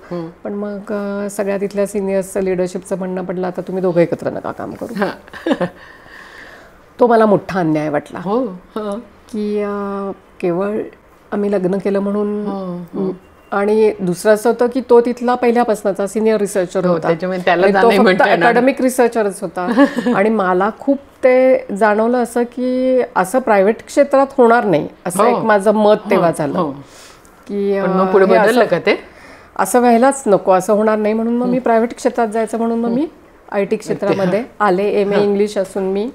पण मग सगळ्या तिथल्या सिनियर्सचं लिडरशिपचं म्हणणं पडलं, आता तुम्ही दोघं एकत्र नका काम करू. तो मला मोठा अन्याय वाटला की केवळ आम्ही लग्न केलं म्हणून. आणि दुसरं असं होतं की तो तिथला पहिल्यापासूनचा सिनियर रिसर्चर होता, तो फक्त अकॅडमिक रिसर्चरच होता. आणि मला खूप ते जाणवलं असं की असं प्रायव्हेट क्षेत्रात होणार नाही, असं एक माझं मत तेव्हा झालं की असं व्हायलाच नको, असं होणार नाही. म्हणून मग मी प्रायव्हेट क्षेत्रात जायचं म्हणून मग मी IT क्षेत्रामध्ये आले. MA इंग्लिश असून मी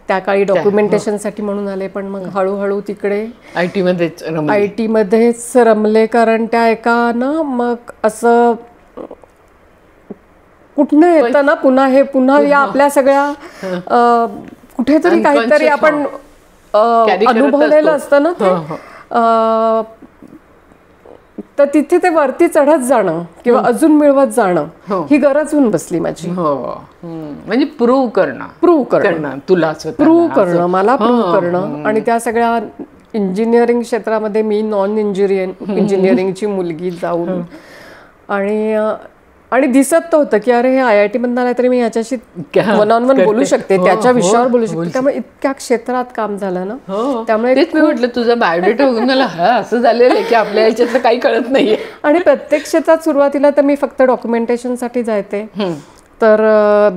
त्या काळी डॉक्युमेंटेशनसाठी म्हणून आले. पण मग हळूहळू तिकडे IT मध्येच रमले. कारण त्या एकानं मग असं कुठनं येतं ना पुन्हा या आपल्या सगळ्या कुठेतरी काहीतरी आपण अनुभवलेलं असतं ना ते. तर तिथे ते वरती चढत जाणं किंवा अजून मिळवत जाणं ही गरज होऊन बसली माझी. म्हणजे प्रूव्ह करणं तुला प्रूव्ह करणं, मला प्रूव्ह करणं. आणि त्या सगळ्या इंजिनिअरिंग क्षेत्रामध्ये मी नॉन इंजिनिअरिंगची मुलगी जाऊन आणि दिसत होतं की अरे हे IIT मधून आलं तरी मी ह्याच्याशी वन ऑन वन बोलू शकते, त्याच्या विषयावर बोलू शकते. त्यामुळे इतक्या क्षेत्रात काम झालं ना. त्यामुळे तेच मी म्हटलं तुझा बायोडेटा बघून मला असं झालेलं आहे की आपल्या ह्याच्यातलं काही कळत नाहीये. आणि प्रत्येक क्षेत्रात सुरुवातीला तर मी फक्त डॉक्युमेंटेशनसाठी जायते. तर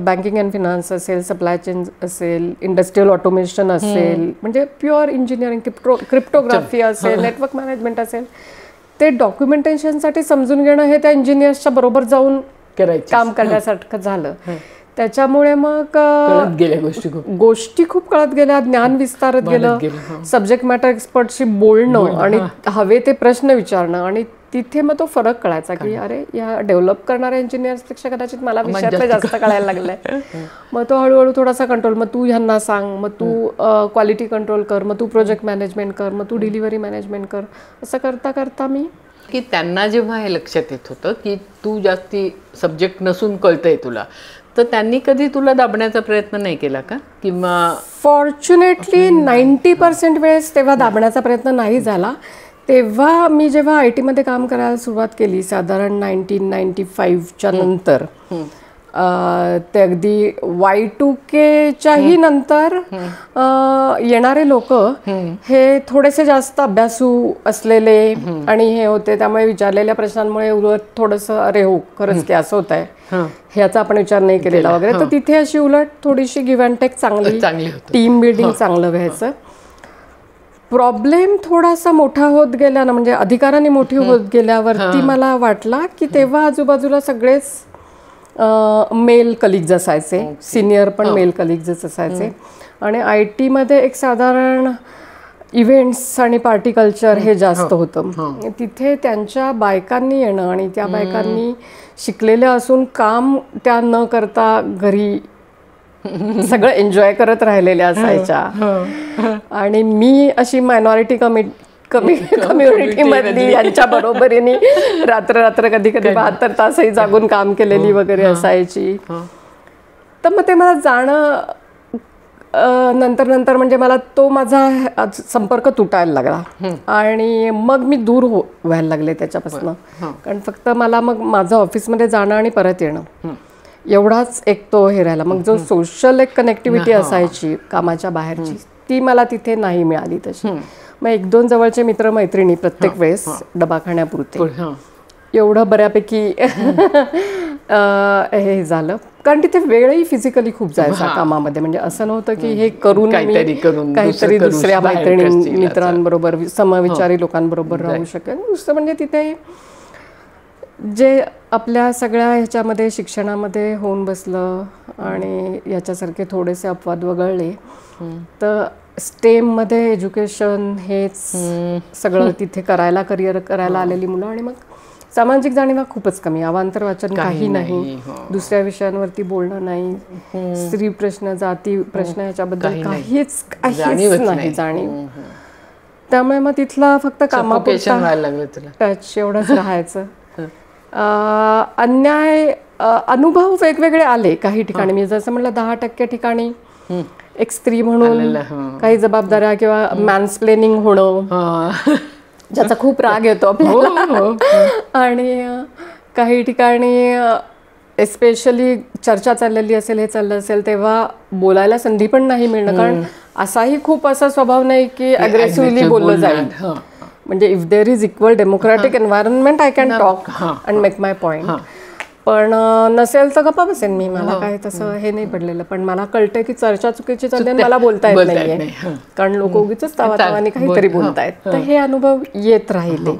बँकिंग अँड फिनान्स असेल, सप्लाय चेन असेल, इंडस्ट्रियल ऑटोमेशन असेल, म्हणजे प्युअर इंजिनिअरिंग, क्रिप्टोग्राफी असेल, नेटवर्क मॅनेजमेंट असेल, ते डॉक्युमेंटेशनसाठी समजून घेणं हे त्या इंजिनियर्सच्या बरोबर जाऊन काम करण्यासारखं झालं. त्याच्यामुळे मग गोष्टी खूप कळत गेल्या, ज्ञान विस्तारत गेलं, सब्जेक्ट मॅटर एक्सपर्टशी बोलणं आणि हवे ते प्रश्न विचारणं. आणि तिथे मग तो फरक कळायचा की अरे या डेव्हलप करणाऱ्या इंजिनियर्सपेक्षा कदाचित मला विषयातलं जास्त कळायला लागलंय. मग तो हळूहळू थोडासा कंट्रोल, मग तू ह्यांना सांग, मग तू क्वालिटी कंट्रोल कर, मग तू प्रोजेक्ट मॅनेजमेंट कर, मग तू डिलिव्हरी मॅनेजमेंट कर. असं करता करता मी की त्यांना जेव्हा हे लक्षात येत होतं की तू जास्ती सब्जेक्ट नसून कळतंय तुला, तर त्यांनी कधी तुला दाबण्याचा प्रयत्न नाही केला का? किंवा फॉर्च्युनेटली 90% वेळेस तेव्हा दाबण्याचा प्रयत्न नाही झाला. तेव्हा मी जेव्हा IT मध्ये काम करायला सुरुवात केली साधारण 1995च्या नंतर, ते अगदी Y2Kच्याही नंतर येणारे लोक हे थोडेसे जास्त अभ्यासू असलेले आणि हे होते. त्यामुळे विचारलेल्या प्रश्नांमुळे उलट थोडंसं अरे हो खरंच की असं होत आहे, ह्याचा आपण विचार नाही केलेला वगैरे. तर तिथे अशी उलट थोडीशी गिव्ह अँड टेक चांगली, टीम बिल्डिंग चांगलं व्हायचं. प्रॉब्लेम थोडासा मोठा होत गेला ना, म्हणजे अधिकाराने मोठी होत गेल्यावरती मला वाटला की तेव्हा आजूबाजूला सगळेच मेल कलिग्ज असायचे, सिनियर पण मेल कलिग्जच असायचे. आणि IT मध्ये एक साधारण इव्हेंट्स आणि पार्टी कल्चर हे जास्त होतं. तिथे त्यांच्या बायकांनी येणं आणि त्या बायकांनी शिकलेल्या असून काम त्या न करता घरी सगळं एन्जॉय करत राहिलेल्या असायच्या. आणि मी अशी मायनॉरिटी कम्युनिटी मधली यांच्या बरोबरीने रात्र कधी 72 तासही जागून काम केलेली वगैरे असायची. तर मग ते मला जाणं नंतर म्हणजे मला तो माझा संपर्क तुटायला लागला. आणि मग मी दूर व्हायला लागले त्याच्यापासून. कारण फक्त मला मग माझं ऑफिसमध्ये जाणं आणि परत येणं एवढाच एक तो हे राहिला. मग जो सोशल एक कनेक्टिव्हिटी असायची कामाच्या बाहेरची, ती मला तिथे नाही मिळाली तशी. मग 1-2 जवळचे मित्र मैत्रिणी प्रत्येक वेळेस डबा खाण्यापुरते एवढं बऱ्यापैकी हे झालं. कारण तिथे वेळही फिजिकली खूप जायचा कामामध्ये. म्हणजे असं नव्हतं की हे करून काहीतरी दुसऱ्या मैत्रिणी मित्रांबरोबर समविचारी लोकांबरोबर राहू शकेल. दुसरं म्हणजे तिथे जे आपल्या सगळ्या ह्याच्यामध्ये शिक्षणामध्ये होऊन बसलं आणि याच्यासारखे थोडेसे अपवाद वगळले तर स्टेममध्ये एज्युकेशन हेच सगळं तिथे करायला, करिअर करायला आलेली मुलं. आणि मग सामाजिक जाणीवा खूपच कमी, अवांतर वाचन काही नाही, दुसऱ्या विषयांवरती बोलणं नाही, स्त्री प्रश्न, जाती प्रश्न याच्याबद्दल काहीच नाही जाणीव. त्यामुळे मग तिथला फक्त कामापुरता टच एवढंच राहायचं. अन्याय अनुभव वेगवेगळे आले काही ठिकाणी. मी जसं म्हटलं 10% ठिकाणी एक स्त्री म्हणून काही जबाबदाऱ्या किंवा मॅन्सप्लेनिंग होणं ज्याचा खूप राग येतो आपल्याला. आणि काही ठिकाणी एस्पेशली चर्चा चाललेली असेल, हे चाललं असेल तेव्हा बोलायला संधी पण नाही मिळणं. कारण असाही खूप असा स्वभाव नाही की अग्रेसिव्हली बोललं जाईल. म्हणजे if there is equal democratic environment I can talk and make my point. पण नसेल तर गप्पा बसेन मी, मला काय तसं हे नाही पडलेलं. पण मला कळतंय की चर्चा चुकीची चालली आणि मला बोलता येत नाहीये, कारण लोक उगीच तावातावाने काहीतरी बोलतायत. तर हे अनुभव येत राहिले.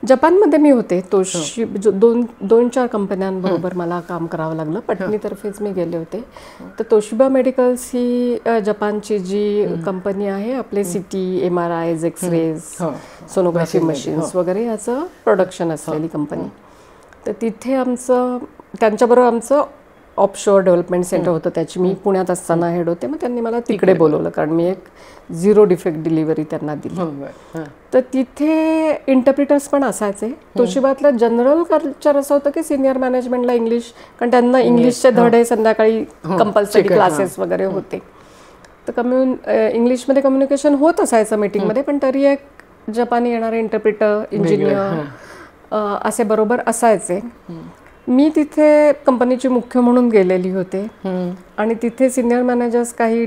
जपानमध्ये मी होते, दोन चार कंपन्यांबरोबर मला काम करावं लागलं. पटनीतर्फेच मी गेले होते. तर तोशिबा मेडिकल्स ही जपानची जी कंपनी आहे, आपले CT, MRIs, x-rays, sonography machines वगैरे याचं प्रोडक्शन असलेली कंपनी. तर तिथे त्यांच्याबरोबर आमचं ऑफशोअर डेव्हलपमेंट सेंटर होतं. त्याची मी पुण्यात असताना हेड होते. मग त्यांनी मला तिकडे बोलवलं, कारण मी एक 0 डिफेक्ट डिलिव्हरी त्यांना दिली. तर तिथे इंटरप्रिटर्स पण असायचे. तोशिबातलं जनरल कल्चर असं होतं की सिनियर मॅनेजमेंटला इंग्लिश, कारण त्यांना इंग्लिशचे धडे संध्याकाळी कंपल्सरी क्लासेस वगैरे होते. तर इंग्लिशमध्ये कम्युनिकेशन होत असायचं मीटिंगमध्ये. पण तरी एक जपानी येणारे इंटरप्रिटर, इंजिनियर असे बरोबर असायचे. मी तिथे कंपनीची मुख्य म्हणून गेलेली होते. आणि तिथे सिनियर मॅनेजर्स काही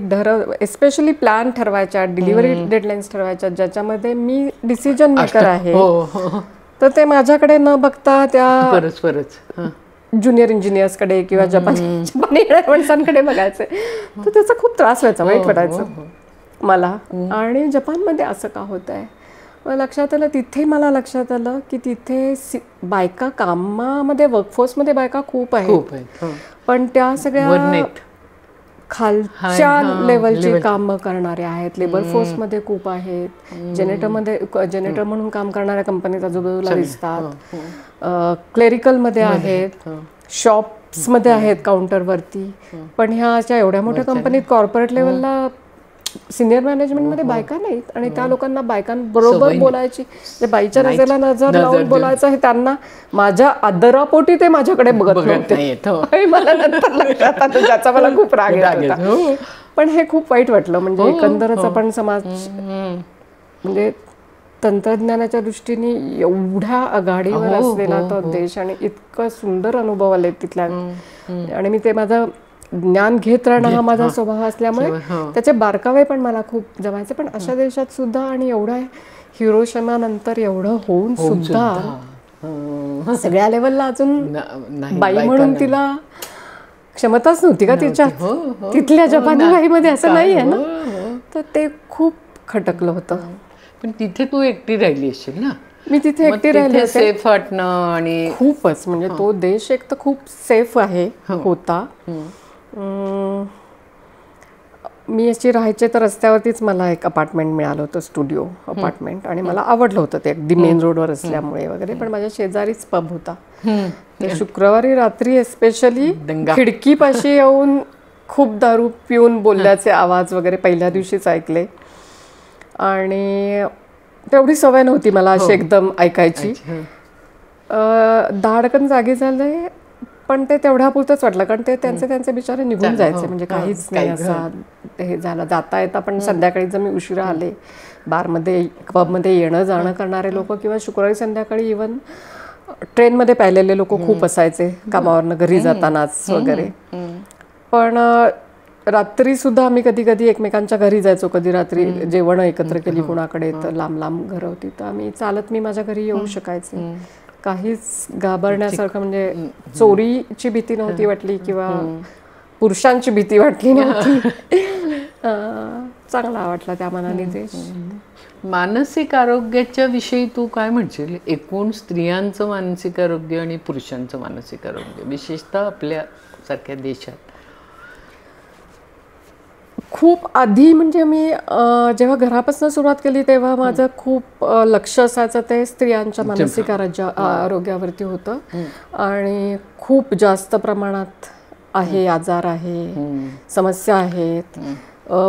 एस्पेशली प्लॅन ठरवायच्या, डिलिव्हरी डेडलाईन्स ठरवायच्या, ज्याच्यामध्ये मी डिसिजन मेकर आहे. तर ते माझ्याकडे न बघता त्या ज्युनियर इंजिनियर्सकडे किंवा जपानी माणसांकडे बघायचे. तर त्याचा खूप त्रास व्हायचा, वाईट वाटायचं मला. आणि जपानमध्ये असं का होत आहे लक्षात आलं. तिथे मला लक्षात आलं की तिथे बायका कामामध्ये, वर्कफोर्समध्ये बायका खूप आहेत. पण त्या सगळ्या खालच्या लेवलची कामं करणारे आहेत. लेबर फोर्समध्ये खूप आहेत. जेनेटर म्हणून काम करणाऱ्या कंपनीत आजूबाजूला दिसतात. क्लेरिकलमध्ये आहेत, शॉप्समध्ये आहेत काउंटरवरती. पण ह्या अशा एवढ्या मोठ्या कंपनीत कॉर्पोरेट लेवलला सिनियर मॅनेजमेंटमध्ये बायका नाहीत. आणि त्या लोकांना बायकांबरोबर बोलायची, बाईच्या नजरेला नजर लावून बोलायचं हे त्यांना, माझ्या आदरापोटी ते माझ्याकडे बघत नव्हते. मला नंतर लक्षात आलं, ज्याचा मला खूप राग येत होता. पण हे खूप वाईट वाटलं. म्हणजे एकंदरच आपण समाज, म्हणजे तंत्रज्ञानाच्या दृष्टीने एवढ्या आघाडीवर असलेला तो देश, आणि इतकं सुंदर अनुभव आले तिथल्या. आणि मी ते माझं ज्ञान घेत राहणं हा माझा स्वभाव असल्यामुळे त्याचे बारकावे पण मला खूप जमायचे. पण अशा देशात सुद्धा, आणि एवढ्या हिरोशिमा नंतर एवढं होऊन सुद्धा सगळ्या लेवलला अजून बाई म्हणून तिला क्षमताच नव्हती का तिच्यात, तिथल्या जपानी बाईमध्ये असं नाही आहे ना. तर ते खूप खटकलं होतं. पण तिथे तू एकटी राहिली असेल ना. मी तिथे एकटी राहिली, सेफ वाटणं. आणि खूपच, म्हणजे तो देश एक तर खूप सेफ होता. मी अशी राहायचे तर रस्त्यावरतीच मला एक अपार्टमेंट मिळालं होतं, स्टुडिओ अपार्टमेंट. आणि मला आवडलं होतं ते, अगदी मेन रोडवर असल्यामुळे वगैरे. पण माझ्या शेजारीच पब होता. शुक्रवारी रात्री एस्पेशली खिडकीपाशी येऊन खूप दारू पिऊन बोलल्याचे आवाज वगैरे पहिल्या दिवशीच ऐकले. आणि तेवढी सवय नव्हती मला अशी एकदम ऐकायची. धाडकन जागी झाले, पण ते तेवढ्यापुरतंच वाटलं. कारण ते त्यांचे बिचारे निघून जायचे, म्हणजे काहीच नाही असं हे झालं. जाता येता पण संध्याकाळी जर मी उशिरा आले, बारमध्ये, पबमध्ये येणं जाणं करणारे लोक, किंवा शुक्रवारी संध्याकाळी इव्हन ट्रेनमध्ये पाहिलेले लोक खूप असायचे, कामावरनं घरी जातानाच वगैरे. पण रात्री सुद्धा आम्ही कधी कधी एकमेकांच्या घरी जायचो. कधी रात्री जेवण एकत्र केली कुणाकडे, तर लांब लांब घरं होती, तर आम्ही चालत मी माझ्या घरी येऊ शकायचे. काहीच घाबरण्यासारखं, म्हणजे चोरीची भीती नव्हती वाटली किंवा पुरुषांची भीती वाटली नव्हती. चांगला वाटला त्या मनाने देश. मानसिक आरोग्याच्या विषयी तू काय म्हणशील? एकूण स्त्रियांचं मानसिक आरोग्य आणि पुरुषांचं मानसिक आरोग्य, विशेषतः आपल्या सारख्या देशात खूप आधी म्हणजे मी जेव्हा घरापासून सुरुवात केली तेव्हा माझं खूप लक्ष असायचं ते स्त्रियांच्या मानसिक आरोग्यावरती होतं. आणि खूप जास्त प्रमाणात आहे, आजार आहे, समस्या आहेत,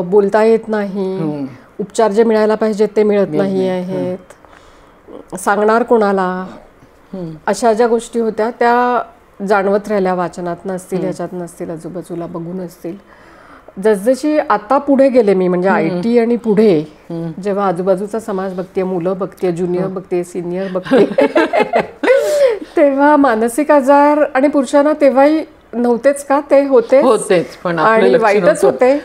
बोलता येत नाही, उपचार जे मिळायला पाहिजेत ते मिळत नाही आहेत, सांगणार कोणाला, अशा ज्या गोष्टी होत्या त्या जाणवत राहिल्या. वाचनात नसतील, ह्याच्यात नसतील, आजूबाजूला बघून असतील. जसजशी आता पुढे गेले मी, म्हणजे IT आणि पुढे जेव्हा आजूबाजूचा समाज बघते, मुलं बघते, ज्युनियर बघते, सिनियर बघते, तेव्हा मानसिक आजार आणि पुरुषांना तेव्हाही नव्हतेच का, ते होतेच पण आणि वाईटच होते.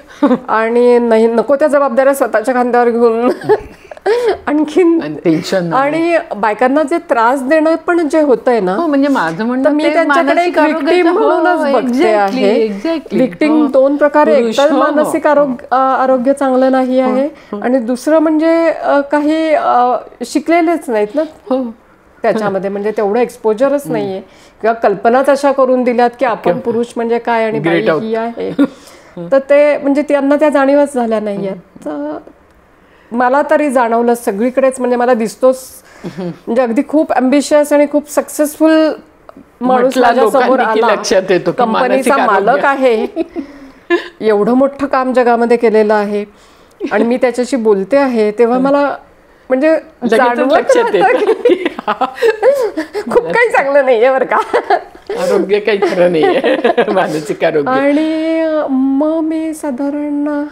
आणि नाही नको त्या जबाबदाऱ्या स्वतःच्या खांद्यावर घेऊन आणखीन टेन्शन आणि बायकांना जे त्रास देणं पण जे होतंय ना, म्हणजे माझं म्हणणं मी त्यांच्याकडे एक विक्टिम म्हणूनच बघते आहे. विक्टिम दोन प्रकारे, एकतर मानसिक आरोग्य चांगलं नाही आहे आणि दुसरं म्हणजे काही शिकलेलेच नाहीत ना त्याच्यामध्ये, म्हणजे तेवढं एक्सपोजरच नाहीये किंवा कल्पनाच अशा करून दिल्यात की आपण पुरुष म्हणजे काय आणि बाई ही आहे. तर ते म्हणजे त्यांना त्या जाणीवच झाल्या नाहीयेत. तर मला तरी जाणवलं सगळीकडेच, म्हणजे मला दिसतोच, म्हणजे अगदी खूप अम्बिशियस आणि खूप सक्सेसफुल माणूस माझ्या समोर आला, कंपनीचा मालक आहे, एवढं मोठं काम जगामध्ये केलेलं आहे आणि मी त्याच्याशी बोलते आहे, तेव्हा मला म्हणजे खूप काही चांगलं नाहीये बरं का, आरोग्य काही खरं नाहीये मानसिक आरोग्य. आणि मग मी साधारण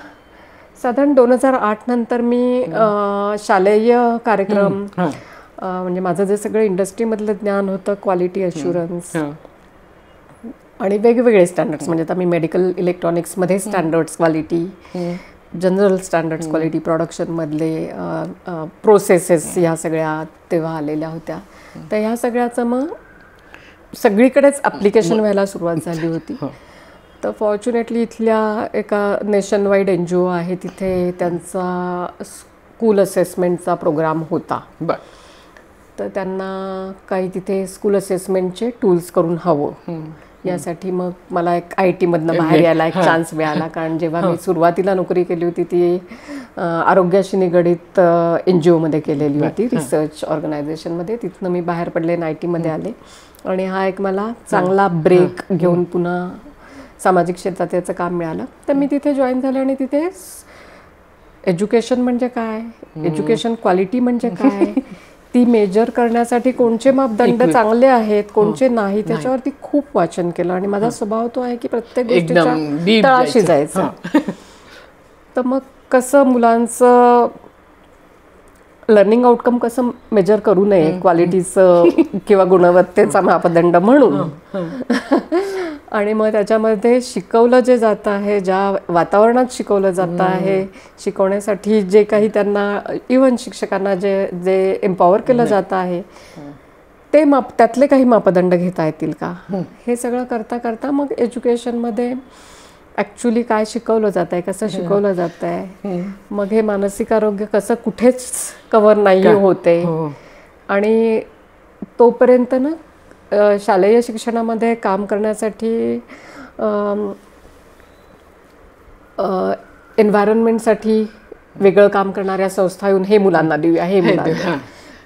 2008 नंतर मी शालेय कार्यक्रम, म्हणजे माझं जे सगळं इंडस्ट्रीमधलं ज्ञान होतं, क्वालिटी अश्युरन्स आणि वेगवेगळे स्टँडर्ड्स, म्हणजे आता मी मेडिकल इलेक्ट्रॉनिक्समध्ये standards quality, general standards quality, प्रोडक्शनमधले प्रोसेसेस, ह्या सगळ्या तेव्हा आलेल्या होत्या. तर ह्या सगळ्याचं मग सगळीकडेच ॲप्लिकेशन व्हायला सुरुवात झाली होती. तर फॉर्च्युनेटली इथल्या एका नेशन वाईड NGO आहे, तिथे त्यांचा स्कूल असेसमेंटचा प्रोग्राम होता. तर त्यांना काही तिथे स्कूल असेसमेंटचे टूल्स करून हवं, यासाठी मग मला एक IT मधनं बाहेर यायला एक चान्स मिळाला. कारण जेव्हा मी सुरुवातीला नोकरी केली होती ती आरोग्याशी निगडीत NGO मध्ये केलेली होती, रिसर्च ऑर्गनायझेशनमध्ये. तिथनं मी बाहेर पडले, IT मध्ये आले आणि हा एक मला चांगला ब्रेक घेऊन पुन्हा सामाजिक क्षेत्रात याचं काम मिळालं. तर मी तिथे जॉईन झाले आणि तिथे एज्युकेशन म्हणजे काय, एज्युकेशन क्वालिटी म्हणजे काय, ती मेजर करण्यासाठी कोणचे मापदंड चांगले आहेत, कोणचे नाही, त्याच्यावरती खूप वाचन केलं. आणि माझा स्वभाव तो आहे की प्रत्येक गोष्टीच्या तळाशी जायचं. तर मग कसं मुलांचं लर्निंग आउटकम कसं मेजर करू नये, क्वालिटीचं किंवा गुणवत्तेचा मापदंड म्हणून, आणि मग त्याच्यामध्ये शिकवलं जे जातं आहे, ज्या वातावरणात शिकवलं जातं आहे, शिकवण्यासाठी जे काही त्यांना इव्हन शिक्षकांना जे एम्पॉवर केलं जातं आहे, ते त्यातले काही मापदंड घेता येतील का, हे सगळं करता करता मग एज्युकेशनमध्ये ॲक्च्युली काय शिकवलं जात आहे, कसं शिकवलं जात आहे, मग हे मानसिक आरोग्य कसं कुठेच कव्हर नाही होते. आणि तोपर्यंत ना शालेय शिक्षणामध्ये काम करण्यासाठी एन्व्हायरमेंटसाठी वेगळं काम करणाऱ्या संस्था येऊन हे मुलांना देऊया, हे मुलांना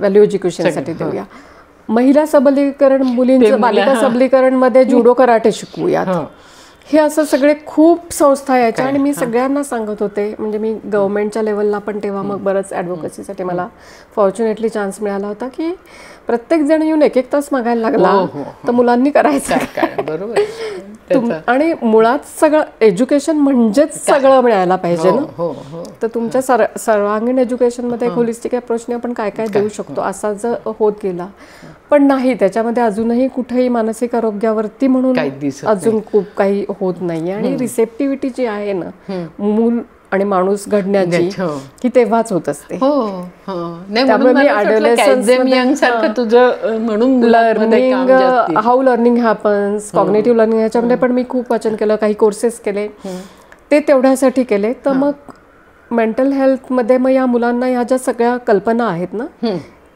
व्हॅल्यू एज्युकेशनसाठी देऊया, महिला सबलीकरण, मुलींचं बालिका सबलीकरणमध्ये जुडो कराटे शिकवूयात, हे असं सगळे खूप संस्था यायच्या. आणि मी सगळ्यांना सांगत होते, म्हणजे मी गव्हर्नमेंटच्या लेवलला पण तेव्हा मग बरंच ॲडव्होकसीसाठी मला फॉर्च्युनेटली चान्स मिळाला होता की प्रत्येक जण येऊन एक तास मागायला लागला, तर मुलांनी करायचं. बरोबर. आणि मुळात सगळं एज्युकेशन म्हणजेच सगळं मिळायला पाहिजे ना. तर तुमच्या सर्वांगीण एज्युकेशनमध्ये होलिस्टिक अप्रोचने आपण काय काय देऊ शकतो असा जर होत गेला, पण नाही, त्याच्यामध्ये अजूनही कुठेही मानसिक आरोग्यावरती म्हणून अजून खूप काही होत नाहीये. आणि रिसेप्टिव्हिटी जी आहे ना मूल आणि माणूस घडण्याची, ही तेव्हाच होत असते. त्यामुळे मी ॲडोलेसन्स म्हणून learning, how learning happens, cognitive learning, ह्याच्यामध्ये पण मी खूप वाचन केलं, काही कोर्सेस केले, ते तेवढ्यासाठी केले. तर मग मेंटल हेल्थमध्ये मग या मुलांना ह्या ज्या सगळ्या कल्पना आहेत ना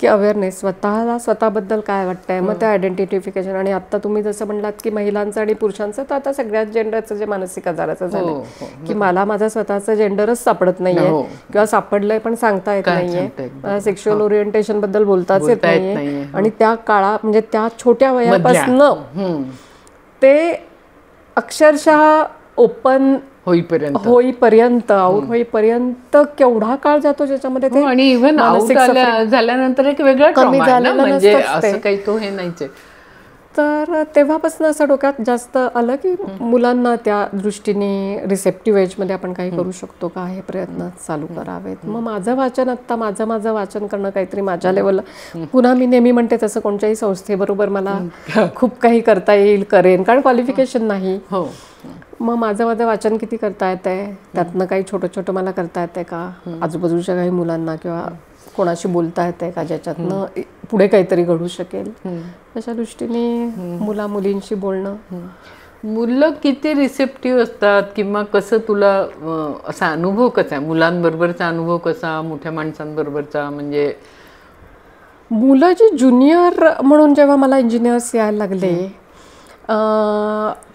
की अवेअरनेस, स्वतःला स्वतःबद्दल काय वाटतंय, मग ते आयडेंटिफिकेशन. आणि आता तुम्ही जसं म्हणलात की महिलांचं आणि पुरुषांचं, तर आता सगळ्याच जेंडरचं जे मानसिक आजाराचं झालं की मला माझं स्वतःचं जेंडरच सापडत नाहीये किंवा सापडलंय पण सांगता येत नाहीये, मला सेक्शुअल ओरिएंटेशन बद्दल बोलताच येत नाहीये. आणि त्या काळा म्हणजे त्या छोट्या वयापासून ते अक्षरशः ओपन होईपर्यंत आउट होईपर्यंत केवढा काळ जातो ज्याच्यामध्ये ते. आणि इव्हन आउट झाल्यानंतर एक वेगळा कमी झालेलं म्हणजे असं काही तो हे नाहीच. तर तेव्हापासून असं डोक्यात जास्त आलं की मुलांना त्या दृष्टीने रिसेप्टिव्ह एजमध्ये आपण काही करू शकतो का, हे प्रयत्न चालू करावेत. मग माझं वाचन आत्ता माझं वाचन करणं काहीतरी माझ्या लेवलला, पुन्हा मी नेहमी म्हणते तसं कोणत्याही संस्थेबरोबर मला खूप काही करता येईल करेन, कारण क्वालिफिकेशन नाही. मग माझं वाचन किती करता येतंय, त्यातनं काही छोटं मला करता येतंय का, आजूबाजूच्या काही मुलांना किंवा कोणाशी बोलता येतंय का ज्याच्यातनं पुढे काहीतरी घडू शकेल, अशा दृष्टीने मुला मुलींशी बोलणं. मुलं किती रिसेप्टिव्ह असतात किंवा कसं तुला असा अनुभव कसा आहे, मुलांबरोबरचा अनुभव कसा, मोठ्या माणसांबरोबरचा? म्हणजे मुलं जी ज्युनियर म्हणून जेव्हा मला इंजिनियर्स यायला लागले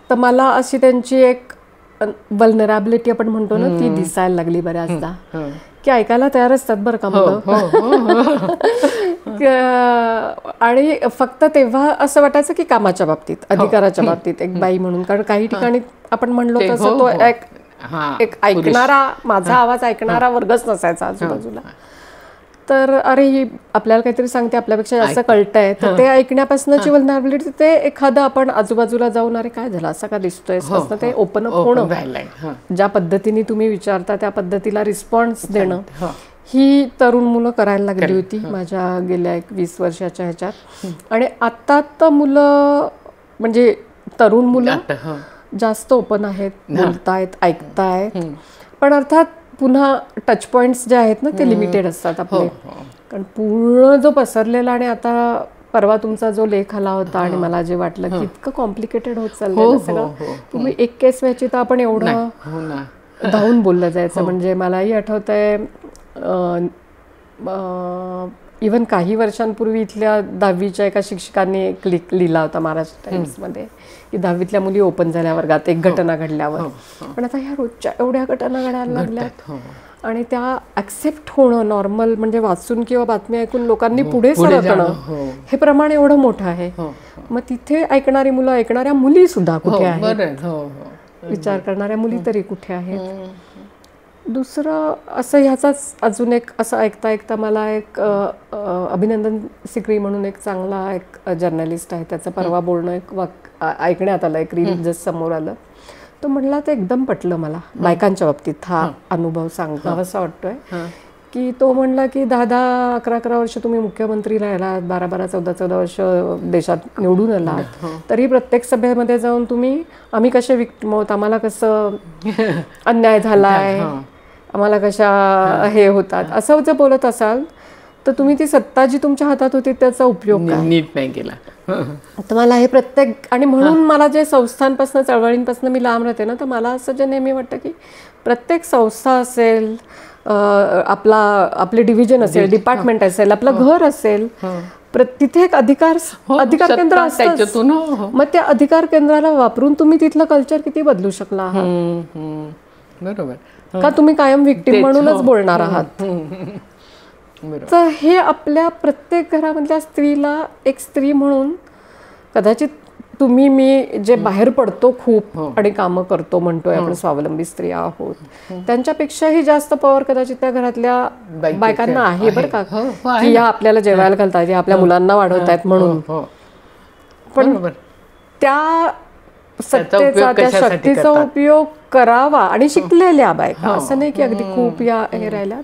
तर मला अशी त्यांची एक वल्नरेबिलिटी आपण म्हणतो ना, ती दिसायला लागली बऱ्याचदा, की ऐकायला तयार असतात बरं का मुलं. आणि फक्त तेव्हा असं वाटायचं की कामाच्या बाबतीत, अधिकाराच्या बाबतीत एक बाई म्हणून, कारण काही ठिकाणी आपण म्हणलो तसं तो एक ऐकणारा, माझा आवाज ऐकणारा वर्गच नसायचा आजूबाजूला. तर अरे ही आपल्याला काहीतरी सांगते, आपल्यापेक्षा जास्त कळतंय, तर ते ऐकण्यापासूनची वल्नरेबिलिटी, ते एखादं आपण आजूबाजूला जाऊन अरे काय झालं, असं का दिसतोय, ते ओपन अप होणं, ज्या पद्धतीने तुम्ही विचारता त्या पद्धतीला रिस्पॉन्स देणं, ही तरुण मुलं करायला लागली होती माझ्या गेल्या 20 वर्षाच्या ह्याच्यात. आणि आता मुलं म्हणजे तरुण मुलं जास्त ओपन आहेत, बोलतायत, ऐकतायत. पण अर्थात पुन्हा टच पॉइंट्स जे आहेत ना ते लिमिटेड असतात आपले, कारण पूर्ण जो पसरलेला. आणि आता परवा तुमचा जो लेख आला होता आणि मला जे वाटलं की इतकं कॉम्प्लिकेटेड होत चाललेलं सगळं, तुम्ही एक केस व्हायची तर आपण एवढं धावून बोललं जायचं. म्हणजे मलाही आठवतंय इव्हन काही वर्षांपूर्वी इथल्या 10वीच्या एका शिक्षकांनी एक लिहिला होता महाराष्ट्र टाइम्समध्ये की 10वीतल्या मुली ओपन झाल्या वर्गात एक घटना घडल्यावर. पण आता ह्या रोजच्या एवढ्या घटना घडायला लागल्यात आणि त्या ऍक्सेप्ट होणं नॉर्मल, म्हणजे वाचून किंवा बातमी ऐकून लोकांनी पुढे सरकणं, हे प्रमाण एवढं मोठं आहे. मग तिथे ऐकणारी मुलं, ऐकणाऱ्या मुली सुद्धा कुठे आहेत, विचार करणाऱ्या मुली तरी कुठे आहेत. दुसरं असं ह्याचाच अजून एक असं ऐकता मला एक अभिनंदन सिकरी म्हणून एक चांगला एक जर्नलिस्ट आहे, त्याचं परवा बोलणं एक ऐकण्यात आलं, एक रील जस्ट समोर आलं. तो म्हणला ते एकदम पटलं मला, बायकांच्या बाबतीत हा अनुभव सांगता असं वाटतोय की तो म्हणला की 10-11 वर्ष तुम्ही मुख्यमंत्री राहिलात, 12-14 वर्ष देशात निवडून आलात, तरी प्रत्येक सभेमध्ये जाऊन तुम्ही आम्ही कसे विक्टिम आहोत, आम्हाला कसं अन्याय झालाय, आम्हाला कशा हे होतात, असं जर बोलत असाल तर तुम्ही ती सत्ता जी तुमच्या हातात होती त्याचा उपयोग नीट नाही केला. तर मला हे प्रत्येक, आणि म्हणून मला जे संस्थांपासून चळवळींपासून मी लांब राहते ना, तर मला असं जे नेहमी वाटतं की प्रत्येक संस्था असेल, आपले डिव्हिजन असेल, डिपार्टमेंट असेल, आपलं घर असेल, तिथे एक अधिकार केंद्र असतं. मग त्या अधिकार केंद्राला वापरून तुम्ही तिथलं कल्चर किती बदलू शकला आहात. बरोबर, का तुम्ही कायम विक्टिम म्हणूनच बोलणार आहात. तर हे आपल्या प्रत्येक घरामधल्या स्त्रीला, एक स्त्री म्हणून कदाचित तुम्ही मी जे बाहेर पडतो खूप आणि कामं करतो म्हणतोय आपण, स्वावलंबी स्त्री आहोत, त्यांच्यापेक्षाही जास्त पॉवर कदाचित त्या घरातल्या बायकांना आहे बरं का, की या आपल्याला जेवायला घालतायत, या आपल्या मुलांना वाढवतायत म्हणून. पण त्या सत्तेचा, त्या शक्तीचा उपयोग करावा. आणि शिकलेल्या बायका, असं नाही की अगदी खूप या हे राहिल्या,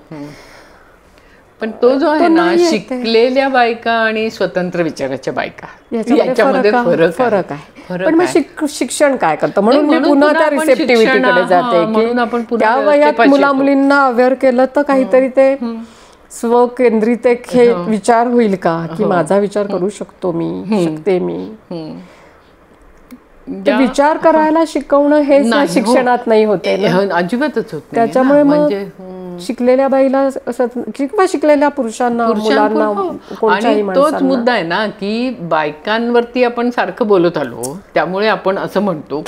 पण तो जो आहे ना, शिकलेल्या बायका आणि स्वतंत्र विचाराच्या बायका, याच्यामध्ये फरक आहे. पण मग शिक्षण काय करतं, म्हणून मी पुन्हा त्या रिसेप्टिव्हिटीकडे जाते की त्या वयात मुला मुलींना अवेअर केलं तर काहीतरी ते स्वकेंद्रित एक हे विचार होईल का, की माझा विचार करू शकतो मी, शकते मी. विचार करायला शिकवणं हे शिक्षणात नाही होते, अजिबातच होत. त्याच्यामुळे मग शिकलेल्या बाईला किंवा शिकलेल्या पुरुषांना, मुलांना, आणि तोच मुद्दा आहे ना की बायकांवरती आपण सारखं बोलत आलो, त्यामुळे आपण असं म्हणतो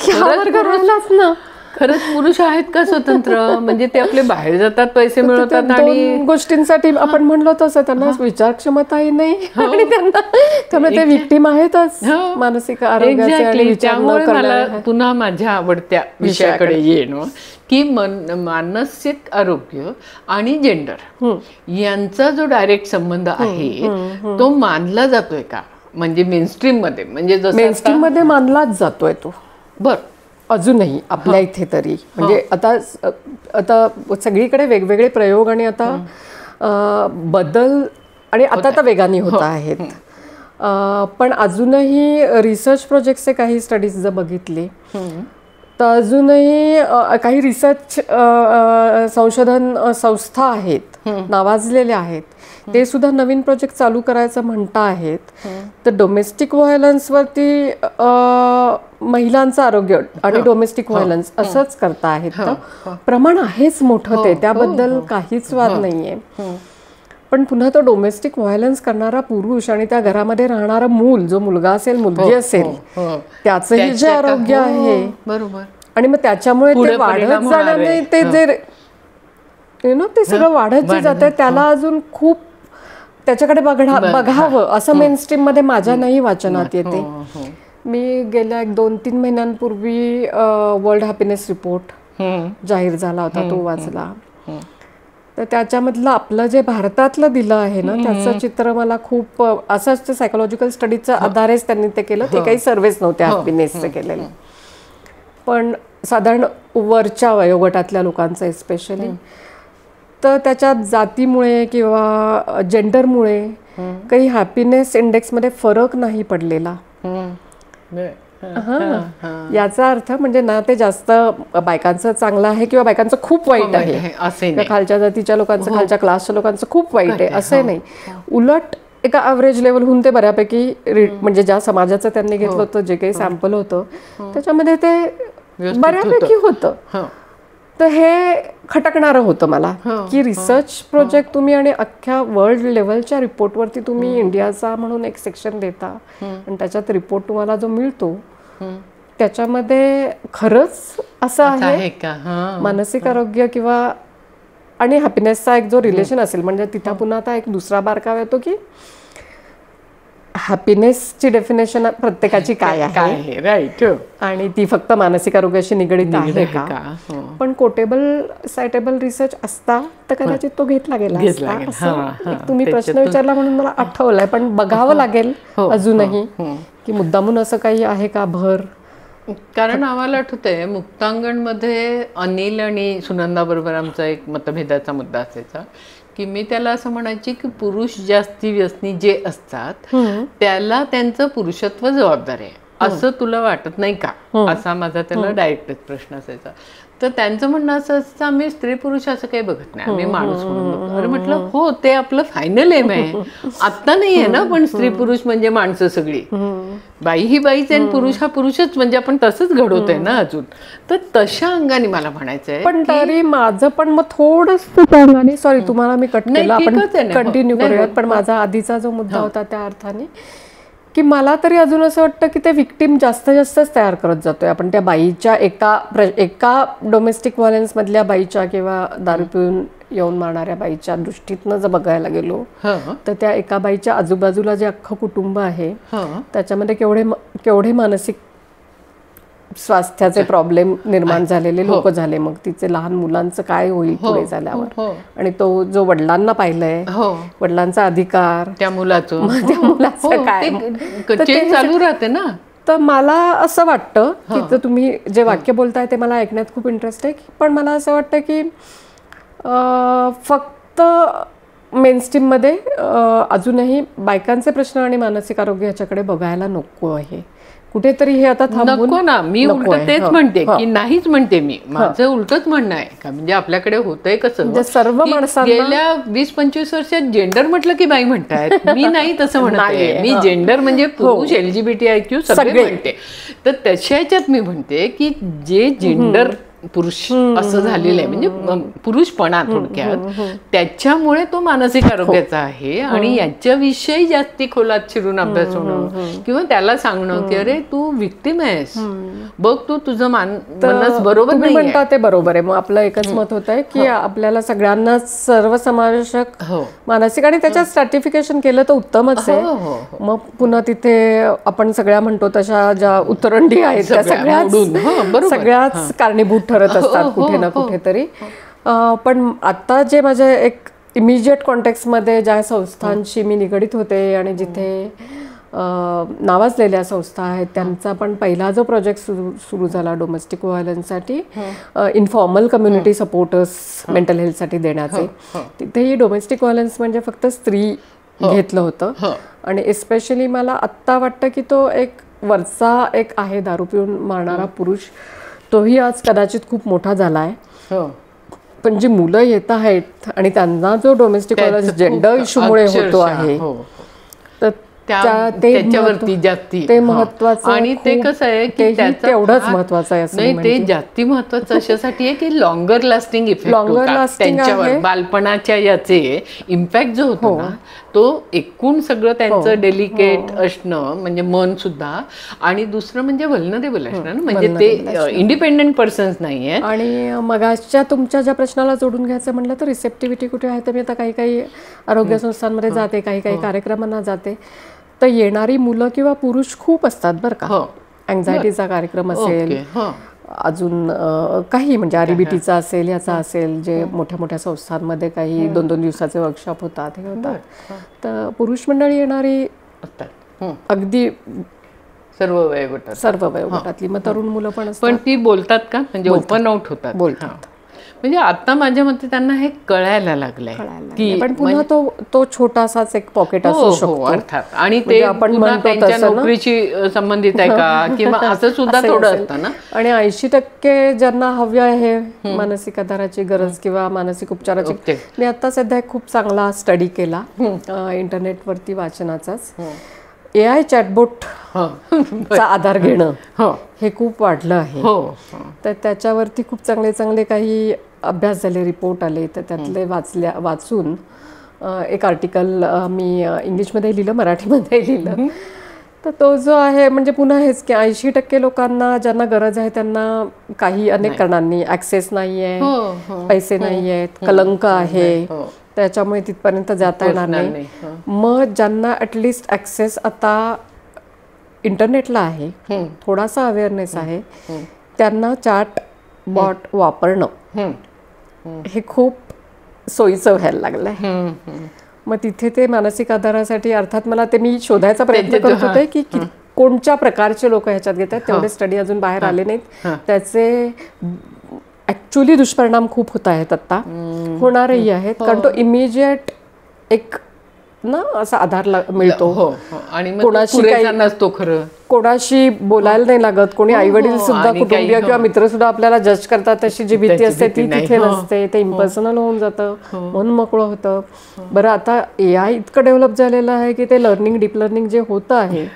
खरंच पुरुष आहेत का स्वतंत्र, म्हणजे ते आपले बाहेर जातात, पैसे मिळवतात आणि गोष्टींसाठी आपण म्हणलो तसं त्यांना विचार क्षमताही नाही आणि त्यामुळे ते विक्टिम आहेतच मानसिक आरोग्याचे आणि विचार न मला पुन्हा माझ्या आवडत्या विषयाकडे येणं की मानसिक आरोग्य आणि जेंडर यांचा जो डायरेक्ट संबंध आहे तो मानला जातोय का, म्हणजे मेनस्ट्रीम मध्ये, म्हणजे जसं मेनस्ट्रीम मध्ये मानलाच जातोय तो अजूनही आपल्या इथे तरी, म्हणजे आता सगळीकडे वेगवेगळे प्रयोग आणि आता बदल आणि आता वेगाने होत आहेत, पण अजूनही रिसर्च प्रोजेक्टचे काही स्टडीज जर बघितले तर अजूनही काही रिसर्च संशोधन संस्था आहेत नावाजलेल्या आहेत, ते सुद्धा नवीन प्रोजेक्ट चालू करायचं म्हणता आहेत. तर डोमेस्टिक व्हायलन्सवरती महिलांचं आरोग्य आणि डोमेस्टिक व्हायलन्स असंच करता आहेत, प्रमाण आहेच मोठं, ते त्याबद्दल काहीच वाद नाहीये. पण पुन्हा तो डोमेस्टिक व्हायलन्स करणारा पुरुष आणि त्या घरामध्ये राहणारा मूल, जो मुलगा असेल मुलगी असेल, त्याचंही जे आरोग्य आहे बरोबर, आणि मग त्याच्यामुळे ते वाढत जाण्याने ते जे ते सगळं वाढत जे जात आहे त्याला अजून खूप त्याच्याकडे बघावं असं मेनस्ट्रीम मध्ये माझ्या नाही वाचनात येते. मी गेल्या 2-3 महिन्यांपूर्वी वर्ल्ड हॅपीनेस रिपोर्ट जाहीर झाला होता, तो वाचला. तर त्याच्यामधलं आपलं जे भारतातलं दिलं आहे ना त्याचं चित्र मला खूप असंच सायकोलॉजिकल स्टडीच्या आधारेच त्यांनी ते केलं, ते काही सर्वेच नव्हते हॅपीनेसचे केलेले, पण साधारण वरच्या वयोगटातल्या लोकांचं स्पेशली. तर त्याच्यात जातीमुळे किंवा जेंडरमुळे काही हॅपीनेस इंडेक्समध्ये फरक नाही पडलेला. याचा अर्थ म्हणजे ना ते जास्त बायकांचं चांगलं आहे किंवा बायकांचं खूप वाईट आहे, खालच्या जातीच्या लोकांचं, खालच्या क्लासच्या लोकांचं खूप वाईट आहे असं नाही. उलट एका ॲव्हरेज लेवलहून ते बऱ्यापैकी, म्हणजे ज्या समाजाचं त्यांनी घेतलं होतं, जे काही सॅम्पल होतं त्याच्यामध्ये ते बऱ्यापैकी होतं. तर हे खटकणारं होतं मला की रिसर्च प्रोजेक्ट तुम्ही आणि अख्ख्या वर्ल्ड लेवलच्या रिपोर्टवरती तुम्ही इंडियाचा म्हणून एक सेक्शन देता आणि त्याच्यात रिपोर्ट तुम्हाला जो मिळतो त्याच्यामध्ये खरंच असं आहे मानसिक आरोग्य किंवा आणि हॅपीनेसचा एक जो रिलेशन असेल, म्हणजे तिथं पुन्हा आता एक दुसरा बारकाव येतो की हॅपीनेसची डेफिनेशन प्रत्येकाची काय आहे, राईट, आणि ती फक्त मानसिक आरोग्याशी निगडीत आहे का. पण कोटेबल सायटेबल रिसर्च असता तर कदाचित तो घेतला गेला असता. तुम्ही प्रश्न विचारला म्हणून मला आठवलाय, पण बघावं लागेल अजूनही की मुद्दामून असं काही आहे का भर. कारण आम्हाला आठवतंय मुक्तांगणमध्ये अनिल आणि सुनंदा बरोबर आमचा एक मतभेदाचा मुद्दा असायचा की मी त्याला असं म्हणायची की पुरुष जास्ती व्यसनी जे असतात त्याला त्यांचं पुरुषत्व जबाबदार आहे असं तुला वाटत नाही का, असा माझा त्याला डायरेक्टच प्रश्न असायचा. तर त्यांचं म्हणणं असं असतं आम्ही स्त्री पुरुष असं काही बघत नाही, आम्ही माणूस म्हणून बघतो. अरे म्हटलं हो, ते आपलं फायनल एम आहे, आत्ता नाही आहे ना. पण स्त्री पुरुष म्हणजे माणसं सगळी, बाई ही बाईच आहे, पुरुष हा पुरुषच, म्हणजे आपण तसंच घडवतोय ना अजून. तर तशा अंगाने मला म्हणायचंय. पण तरी माझं पण मग थोडंसं, सॉरी तुम्हाला मी कट केलं, आपण कंटिन्यू करूयात. पण माझा आधीचा जो मुद्दा होता त्या अर्थाने की मला तरी अजून असं वाटतं की ते विक्टीम जास्तच तयार करत जातोय आपण. त्या बाईच्या एका डोमेस्टिक व्हायलन्समधल्या बाईच्या किंवा दारू पिऊन येऊन मारणाऱ्या बाईच्या दृष्टीतनं जर बघायला गेलो तर त्या एका बाईच्या आजूबाजूला जे अख्खं कुटुंब आहे त्याच्यामध्ये केवढे मानसिक स्वास्थ्याचे प्रॉब्लेम निर्माण झालेले लोक झाले. मग तिचे लहान मुलांचं काय होईल पुढे झाल्यावर, आणि तो जो वडिलांना पाहिलंय, वडिलांचा अधिकार, त्या मुलाचं काय चालू राहते ना. तर मला असं वाटतं की तुम्ही जे वाक्य बोलताय ते मला ऐकण्यात खूप इंटरेस्ट आहे, पण मला असं वाटतं की फक्त मेनस्ट्रीममध्ये अजूनही बायकांचे प्रश्न आणि मानसिक आरोग्य याच्याकडे बघायला नको आहे कुठेतरी. हे आता नको ना. मी उलट तेच म्हणते की नाहीच म्हणते मी, माझं उलटच म्हणणं आहे का, म्हणजे आपल्याकडे होतंय कसं सर्व माणसांना गेल्या 20-25 वर्षात जेंडर म्हटलं की बाई म्हणतायत. मी नाही तसं म्हणते, मी जेंडर म्हणजे पुरुष LGBTIQ सगळे म्हणते. तर तशा ह्याच्यात मी म्हणते की जे जेंडर पुरुष असं झालेलं आहे, म्हणजे पुरुषपणा थोडक्यात, त्याच्यामुळे तो मानसिक आरोग्याचा आहे. आणि याच्याविषयी जास्ती खोलात शिरून अभ्यास होणं किंवा त्याला सांगणं की अरे तू विक्टिम आहेस, बघ तू तुझं मनस बरोबर नाही म्हणता ते बरोबर आहे. मग आपलं एकच मत होत आहे की आपल्याला सगळ्यांना सर्वसमावेशक मानसिक आणि त्याच्यात स्ट्रॅटिफिकेशन केलं तर उत्तमच आहे. मग पुन्हा तिथे आपण सगळ्या म्हणतो तशा ज्या उतरंडी आहेत त्या सगळ्याच कारणीभूत ठरत असतात कुठे ना कुठेतरी. पण आता जे माझ्या एक इमिजिएट कॉन्टेक्स्टमध्ये ज्या संस्थांशी मी निगडीत होते आणि जिथे नावाजलेल्या संस्था आहेत, त्यांचा पण पहिला जो प्रोजेक्ट सुरू झाला डोमेस्टिक व्हायलन्ससाठी, इन्फॉर्मल कम्युनिटी सपोर्टर्स मेंटल हेल्थसाठी देण्याचे, तिथेही डोमेस्टिक व्हायलन्स म्हणजे फक्त स्त्री घेतलं होतं. आणि एस्पेशली मला आत्ता वाटतं की तो एक वरचा एक आहे दारू पिऊन मारणारा पुरुष, तोही आज कदाचित खूप मोठा झाला आहे. पण जी मुलं येत आहेत आणि त्यांना जो डोमेस्टिक व्हायलन्स जेंडर इश्यूमुळे होतो आहे, तर त्याच्यावरती जास्ती ते महत्वाचं. आणि ते कसं आहे की तेवढंच महत्वाचं आहे असं नाही, ते जास्ती महत्वाचं अशासाठी आहे की लॉंगर लास्टिंग इफेक्ट त्यांच्यावर बालपणाच्या याचे इम्पॅक्ट जो होतो ना, तो एकूण सगळं त्यांचं डेलिकेट असणं म्हणजे मन सुद्धा, आणि दुसरं म्हणजे व्हल्नरेबल असणं, म्हणजे ते इंडिपेंडेंट पर्सन्स नाही आहेत. आणि मगाच्या तुमच्या ज्या प्रश्नाला जोडून घ्यायचं म्हणलं तर रिसेप्टिव्हिटी कुठे आहे, तर मी आता काही आरोग्य संस्थांमध्ये जाते, काही कार्यक्रमांना जाते, तर येणारी मुलं किंवा पुरुष खूप असतात बरं का. अँझायटीचा कार्यक्रम असेल, अजून काही म्हणजे आरबीटीचा असेल, याचा असेल, जे मोठ्या मोठ्या संस्थांमध्ये काही 2-2 दिवसाचे वर्कशॉप होतात, हे होतात, तर पुरुष मंडळी येणारी असतात अगदी सर्व वयोगटातली. मग तरुण मुलं पण असतात. पण ती बोलतात का, म्हणजे ओपन आउट होतात, बोलतात. म्हणजे आता माझ्या मते त्यांना हे कळायला लागलंय की पण पुन्हा तो छोटासाच एक पॉकेट असू शकतो अर्थात. आणि ते आपण त्यांच्या नोकरीशी संबंधित आहे का किंवा असं सुद्धा थोडं असतं ना. आणि 80% ज्यांना हव्य आहे मानसिक आधाराची गरज किंवा मानसिक उपचाराची, मी आता सध्या एक खूप चांगला स्टडी केला इंटरनेटवरती वाचनाचाच, AI चॅटबोट चा आधार घेणं हे खूप वाढलं आहे. तर त्याच्यावरती खूप चांगले काही अभ्यास झाले, रिपोर्ट आले, तर त्यातले वाचून एक आर्टिकल मी इंग्लिशमध्ये लिहिलं, मराठीमध्ये लिहिलं. तर तो जो आहे म्हणजे पुन्हा हेच की 80% लोकांना ज्यांना गरज आहे त्यांना काही अनेक कारणांनी ऍक्सेस नाही आहे, पैसे नाही आहेत, कलंक आहे, त्याच्यामुळे तिथपर्यंत जाता येणार नाही. मग ज्यांना ॲटलिस्ट ॲक्सेस आता इंटरनेटला आहे, थोडासा अवेअरनेस आहे, त्यांना चॅट बॉट वापरणं हे खूप सोयीचं व्हायला लागलं आहे. मग तिथे ते मानसिक आधारासाठी, अर्थात मला ते मी शोधायचा प्रयत्न करत होते की कोणत्या प्रकारचे लोक ह्याच्यात घेतात, तेवढे स्टडी अजून बाहेर आले नाहीत. त्याचे ऍक्च्युअली दुष्परिणाम खूप होत आहेत, आता होणारही आहेत, कारण तो इमिजिएट एक ना असा आधार मिळतो. आणि कोणाशी काही नसतो, खरं कोणाशी बोलायला नाही लागत, कोणी आई वडील सुद्धा, कुटुंबीय किंवा मित्र सुद्धा आपल्याला जज करतात, तशी जी भीती असते ती तिथे नसते, ते इम्पर्सनल होऊन जातं, मन मोकळं होतं. बरं, आता AI इतकं डेव्हलप झालेलं आहे की ते लर्निंग, डीप लर्निंग जे होतं आहे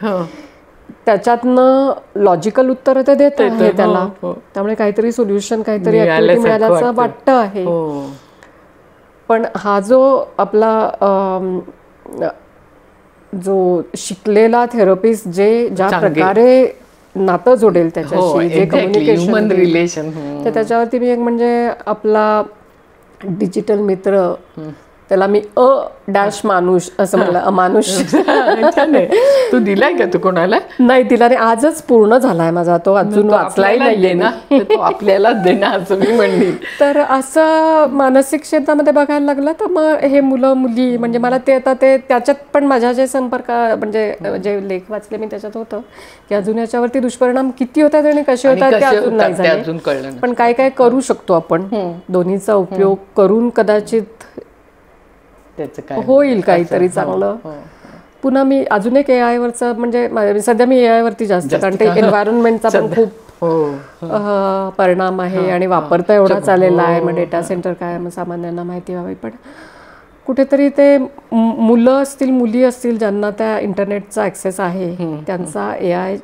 त्याच्यातनं लॉजिकल उत्तर ते देत आहे त्याला, त्यामुळे काहीतरी सोल्युशन, काहीतरी ऍक्टिव्हिटी मिळाल्याचं वाटतं आहे. पण हा जो आपला जो शिकलेला थेरपिस्ट ज्या प्रकारे नातं जोडेल त्याच्याशी, जे कम्युनिकेशन रिलेशन, तर त्याच्यावरती मी एक म्हणजे आपला डिजिटल मित्र, त्याला मी मानुष असं म्हणलं, अमानुष. तू दिलाय का, तू कोणाला नाही दिला, आणि आजच पूर्ण झालाय माझा, तो अजून वाचलाही नाहीये ना, तो आपल्यालाच देणार असं मी म्हणली. तर असं मानसिक क्षेत्रामध्ये बघायला लागलं तर मग हे मुलं मुली म्हणजे मला ते आता ते त्याच्यात पण माझ्या जे संपर्क म्हणजे जे लेख वाचले मी त्याच्यात होतं की अजून याच्यावरती दुष्परिणाम किती होतात आणि कसे होतात ते अजून नाही झाले. पण काय काय करू शकतो आपण, दोन्हीचा उपयोग करून कदाचित होईल काहीतरी चांगलं. पुन्हा मी अजून एक AI वरचं म्हणजे सध्या मी AI वरती जास्त, कारण ते एन्व्हायरमेंटचा पण खूप परिणाम आहे आणि वापरता एवढा चाललेला आहे. मग डेटा सेंटर काय, मग सामान्यांना माहिती व्हावी. पण कुठेतरी ते मुलं असतील, मुली असतील ज्यांना त्या इंटरनेटचा ऍक्सेस आहे, त्यांचा AI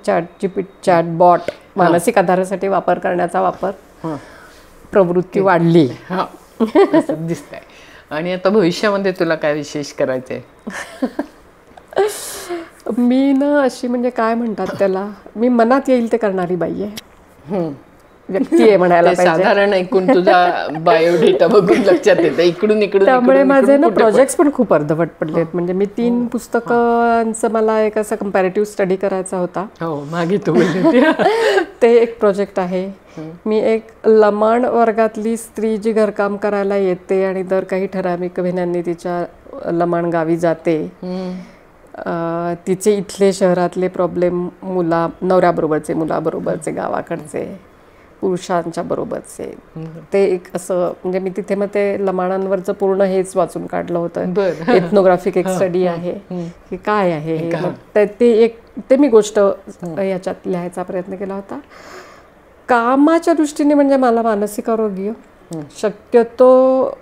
चॅट बॉट मानसिक आधारासाठी वापर करण्याचा वापर प्रवृत्ती वाढली. असं दिसतंय. आणि आता भविष्यामध्ये तुला काय विशेष करायचंय? मी ना अशी म्हणजे काय म्हणतात त्याला, मी मनात येईल ते करणारी बाई आहे, व्यक्ती आहे म्हणायला पाहिजे. साधारण ऐकून तुझा बायोडेटा बघून लक्षात येतं इकडून इकडून. त्यामुळे माझे ना प्रोजेक्ट्स पण खूप अर्धवट पडलेत. म्हणजे मी 3 पुस्तकांचं मला एक असं कंपॅरेटिव्ह स्टडी करायचा होता. मागे तू बोलली ते एक प्रोजेक्ट आहे. मी एक लमाण वर्गातली स्त्री जी घरकाम करायला येते आणि दर काही ठराविक महिन्यांनी तिच्या लमाण गावी जाते, तिचे इथले शहरातले प्रॉब्लेम, नवऱ्याबरोबरचे, मुलाबरोबरचे, गावाकडचे, पुरुषांच्या बरोबरचे, ते एक असं म्हणजे मी तिथे मग ते लमाणांवरचं पूर्ण हेच वाचून काढलं होतं. एथनोग्राफिक एक स्टडी आहे की काय आहे ते मी गोष्ट याच्यात लिहायचा प्रयत्न केला होता. कामाच्या दृष्टीने म्हणजे मला मानसिक आरोग्य शक्यतो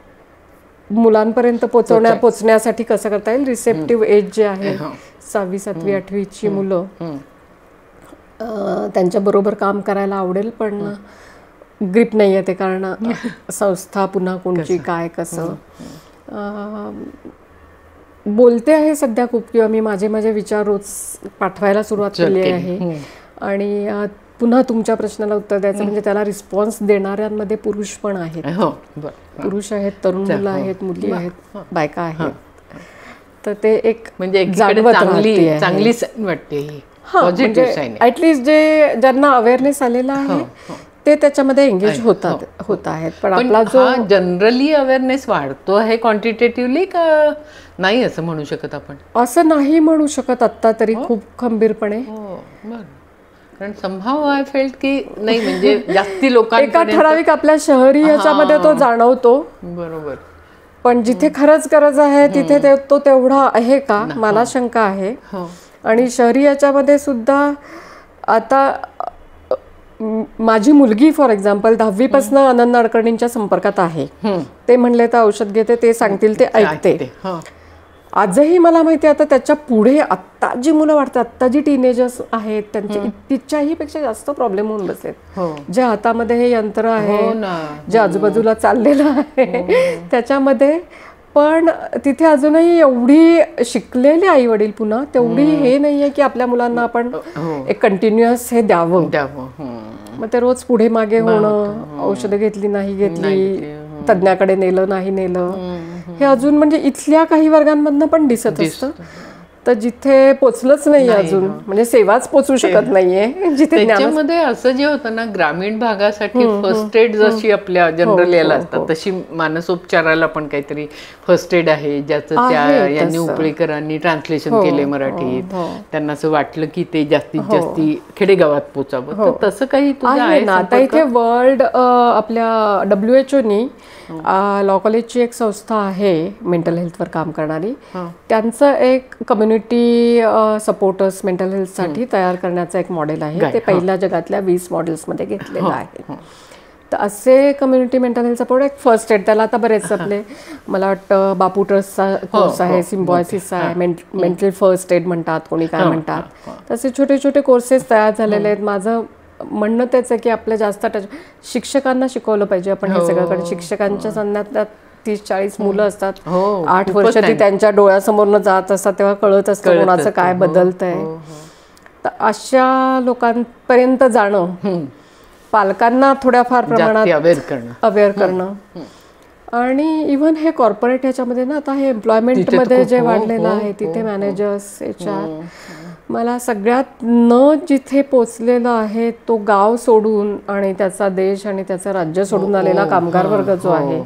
मुलांपर्यंत पोचण्यासाठी कसं करता येईल. रिसेप्टिव्ह एज जे आहे 6वी 7वी 8वीची मुलं, त्यांच्याबरोबर काम करायला आवडेल, पण ग्रीप नाही आहे ते, कारण संस्था पुन्हा कोणची काय कसं. बोलते आहे सध्या खूप, किंवा मी माझे विचार रोज पाठवायला सुरुवात केली आहे. आणि पुन्हा तुमच्या प्रश्नाला उत्तर द्यायचं म्हणजे त्याला रिस्पॉन्स देणाऱ्यांमध्ये पुरुष पण आहेत. पुरुष आहेत, तरुण मुलं आहेत, मुली आहेत, बायका आहेत. तर ते एक म्हणजे चांगली वाटते. ऍटलिस्ट जे ज्यांना अवेअरनेस आलेला आहे ते त्याच्यामध्ये एंगेज होत आहेत. पण आपला जो जनरली अवेअरनेस वाढतो आहे क्वांटिटेटिव्हली का नाही असं म्हणू शकत आपण? असं नाही म्हणू शकत आत्ता तरी खूप खंबीरपणे. कारण समहाव आय फेल्ट की नाही म्हणजे जास्ती लोकांना एका ठराविक आपल्या शहरी ह्याच्यामध्ये तो जाणवतो. बरोबर. पण जिथे खरंच गरज आहे तिथे तो तेवढा आहे का, मला शंका आहे. आणि शहरी याच्यामध्ये सुद्धा आता माझी मुलगी फॉर एक्झाम्पल 10वी पासून अनंत नाडकर्णींच्या संपर्कात आहे. ते म्हणले तर औषध घेते, ते सांगतील ते ऐकते. आजही मला माहिती आहे आता त्याच्या पुढे आत्ता जी मुलं वाढतात, आत्ता जी टीनेजर्स आहेत त्यांचे तिच्याही पेक्षा जास्त प्रॉब्लेम होऊन बसलेत. जे हातामध्ये हे यंत्र आहे, जे आजूबाजूला चाललेलं आहे त्याच्यामध्ये. पण तिथे अजूनही एवढी शिकलेले आई वडील पुन्हा तेवढी हे नाहीये की आपल्या मुलांना आपण एक कंटिन्युअस हे द्यावं. मग ते रोज पुढे मागे होणं, औषधं घेतली नाही घेतली, तज्ञाकडे नेलं नाही नेलं, हे अजून म्हणजे इथल्या काही वर्गांमधनं पण दिसत असतं. तर जिथे पोचलंच नाही अजून, म्हणजे सेवाच पोचू शकत नाहीये जिथे. त्याच्यामध्ये असं जे होतं ना, ग्रामीण भागासाठी फर्स्ट एड जशी आपल्या जनरल याला असतात तशी मानसोपचाराला पण काहीतरी फर्स्ट एड आहे, ज्याचं त्या यांनी उपळेकरांनी ट्रान्सलेशन केले मराठीत. त्यांना असं वाटलं की ते जास्तीत जास्त खेडेगावात पोचावं. तसं काही तुझं आहे ना? आता इथे वर्ल्ड आपल्या WHO लॉ कॉलेजची एक संस्था आहे मेंटल हेल्थवर काम करणारी, त्यांचं एक कम्युनिटी सपोर्टर्स मेंटल हेल्थसाठी तयार करण्याचं एक मॉडेल आहे. ते पहिल्या जगातल्या 20 मॉडेल्समध्ये घेतलेलं आहे. तर असे कम्युनिटी मेंटल हेल्थ सपोर्ट एक फर्स्ट एड, त्याला आता बरेच आपले मला वाटतं बापू ट्रस्टचा कोर्स आहे, सिम्बॉयसिस आहे, मेंटल फर्स्ट एड म्हणतात, कोणी काय म्हणतात. तसे छोटे छोटे कोर्सेस तयार झालेले आहेत. माझं म्हणणं तेच आहे की आपल्या जास्त शिक्षकांना शिकवलं पाहिजे आपण हे सगळं. कारण शिक्षकांच्या संज्ञात 30-40 मुलं असतात, 8 वर्ष ती त्यांच्या डोळ्यासमोरनं जात असतात, तेव्हा कळत असतं कोणाचं काय बदलतंय. तर अशा लोकांपर्यंत जाणं, पालकांना थोड्याफार प्रमाणात अवेअर करणं. आणि इव्हन हे कॉर्पोरेट ह्याच्यामध्ये ना, आता हे एम्प्लॉयमेंटमध्ये जे वाढलेलं आहे तिथे मॅनेजर्स, HR, मला सगळ्यात जिथे पोचलेलं आहे तो गाव सोडून आणि त्याचा देश आणि त्याचं राज्य सोडून आलेला कामगार वर्ग जो आहे,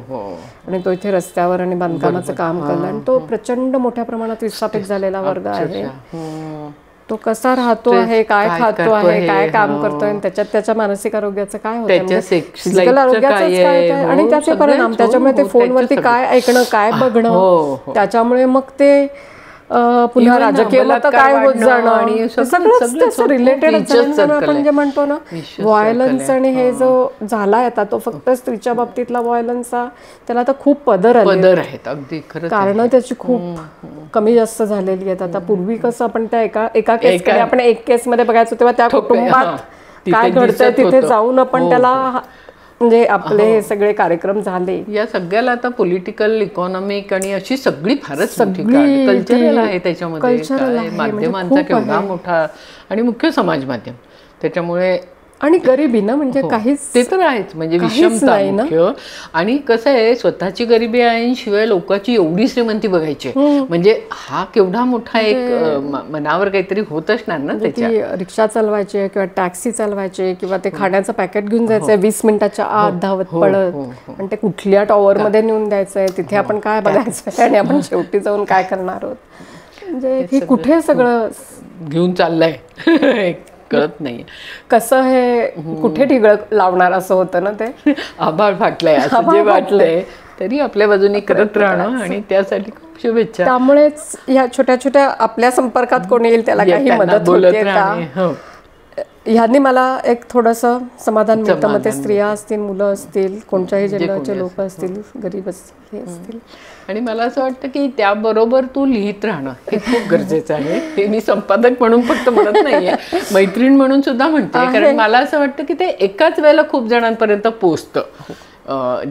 आणि तो इथे रस्त्यावर आणि बांधकामाचं काम करला, आणि तो प्रचंड मोठ्या प्रमाणात विस्थापित झालेला वर्ग आहे. तो कसा राहतो आहे, काय खातो आहे, काय काम करतोय, आणि त्याच्यात त्याच्या मानसिक आरोग्याचं काय होतं, फिजिकल आरोग्याचं काय, आणि त्याचे परिणाम, त्याच्यामुळे ते फोनवरती काय ऐकणं, काय बघणं, त्याच्यामुळे मग ते पुन्हा राजकीय मत काय होत जाणं, आणि सगळं रिलेटेड आपण जे म्हणतो ना व्हायलन्स. आणि हे जो झालाय आता तो फक्त स्त्रीच्या बाबतीतला व्हायलन्स, त्याला आता खूप पदर आहेत, कारण त्याची खूप कमी जास्त झालेली आहेत. आता पूर्वी कसं आपण त्या एका केसकडे आपण एक केसमध्ये बघायचो, तेव्हा त्या कुटुंबात काय घडतंय तिथे जाऊन आपण त्याला म्हणजे आपले हे सगळे कार्यक्रम झाले, या सगळ्याला आता पॉलिटिकल, इकॉनॉमिक आणि अशी सगळी फारच मोठी कल्चरल आहे त्याच्यामध्ये. माध्यमांचा केवढा मोठा आणि मुख्य समाज माध्यम, त्याच्यामुळे आणि गरिबी ना म्हणजे काहीच, ते तर आहेच, म्हणजे विषमता मुख्य. आणि कसं आहे, स्वतःची गरिबी आहे शिवाय लोकांची एवढी श्रीमंती बघायची, म्हणजे हा केवढा मोठा एक मनावर काहीतरी होत असणार ना त्याच्या. रिक्षा चालवायचे किंवा टॅक्सी चालवायचे किंवा ते खाण्याचं पॅकेट घेऊन जायचंय 20 मिनिटाच्या आत धावत पळत, आणि ते कुठल्या टॉवर मध्ये नेऊन द्यायचंय, तिथे आपण काय बघायचंय आणि आपण शेवटी जाऊन काय करणार आहोत, म्हणजे हे कुठे सगळं घेऊन चाललंय कळत नाही. कसं हे कुठे ठिगळ लावणार असं होतं ना ते. आभाळ फाटलंय असं जे वाटलंय तरी आपल्या बाजूनी करत राहणं, आणि त्यासाठी खूप शुभेच्छा. त्यामुळेच ह्या छोट्या छोट्या आपल्या संपर्कात कोणी येईल त्याला काही मदत होते का, ह्यांनी मला एक थोडंसं समाधान मिळतं. मग ते स्त्रिया असतील, मुलं असतील, कोणत्याही जेंडरचे लोक असतील, गरीब असतील. आणि मला असं वाटतं की त्याबरोबर तू लिहित राहणं हे खूप गरजेचं आहे. हे मी संपादक म्हणून फक्त म्हणत नाहीये, मैत्रीण म्हणून सुद्धा म्हणते, कारण मला असं वाटतं की ते एकाच वेळेला खूप जणांपर्यंत पोहोचतं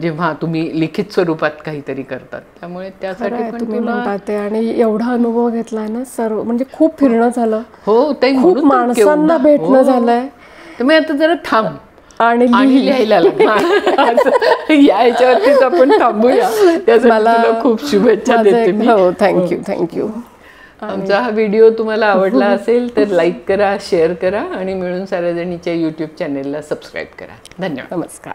जेव्हा तुम्ही लिखित स्वरूपात काहीतरी करतात. त्यामुळे त्यासाठी पण तुम्ही म्हणतात. आणि एवढा अनुभव घेतलाय ना सर्व, म्हणजे खूप फिरणं झालं, हो ते खूप माणसांना भेटणं झालंय. तर मी आता जरा थांब आणि लिहायला याच्यावरतीच आपण थांबूया. त्यासाठी खूप शुभेच्छा देते मी. हो, थँक्यू. आमचा हा व्हिडिओ तुम्हाला आवडला असेल तर लाईक करा, शेअर करा आणि मिळून साऱ्याजणीच्या YouTube चॅनेलला सबस्क्राईब करा. धन्यवाद. नमस्कार.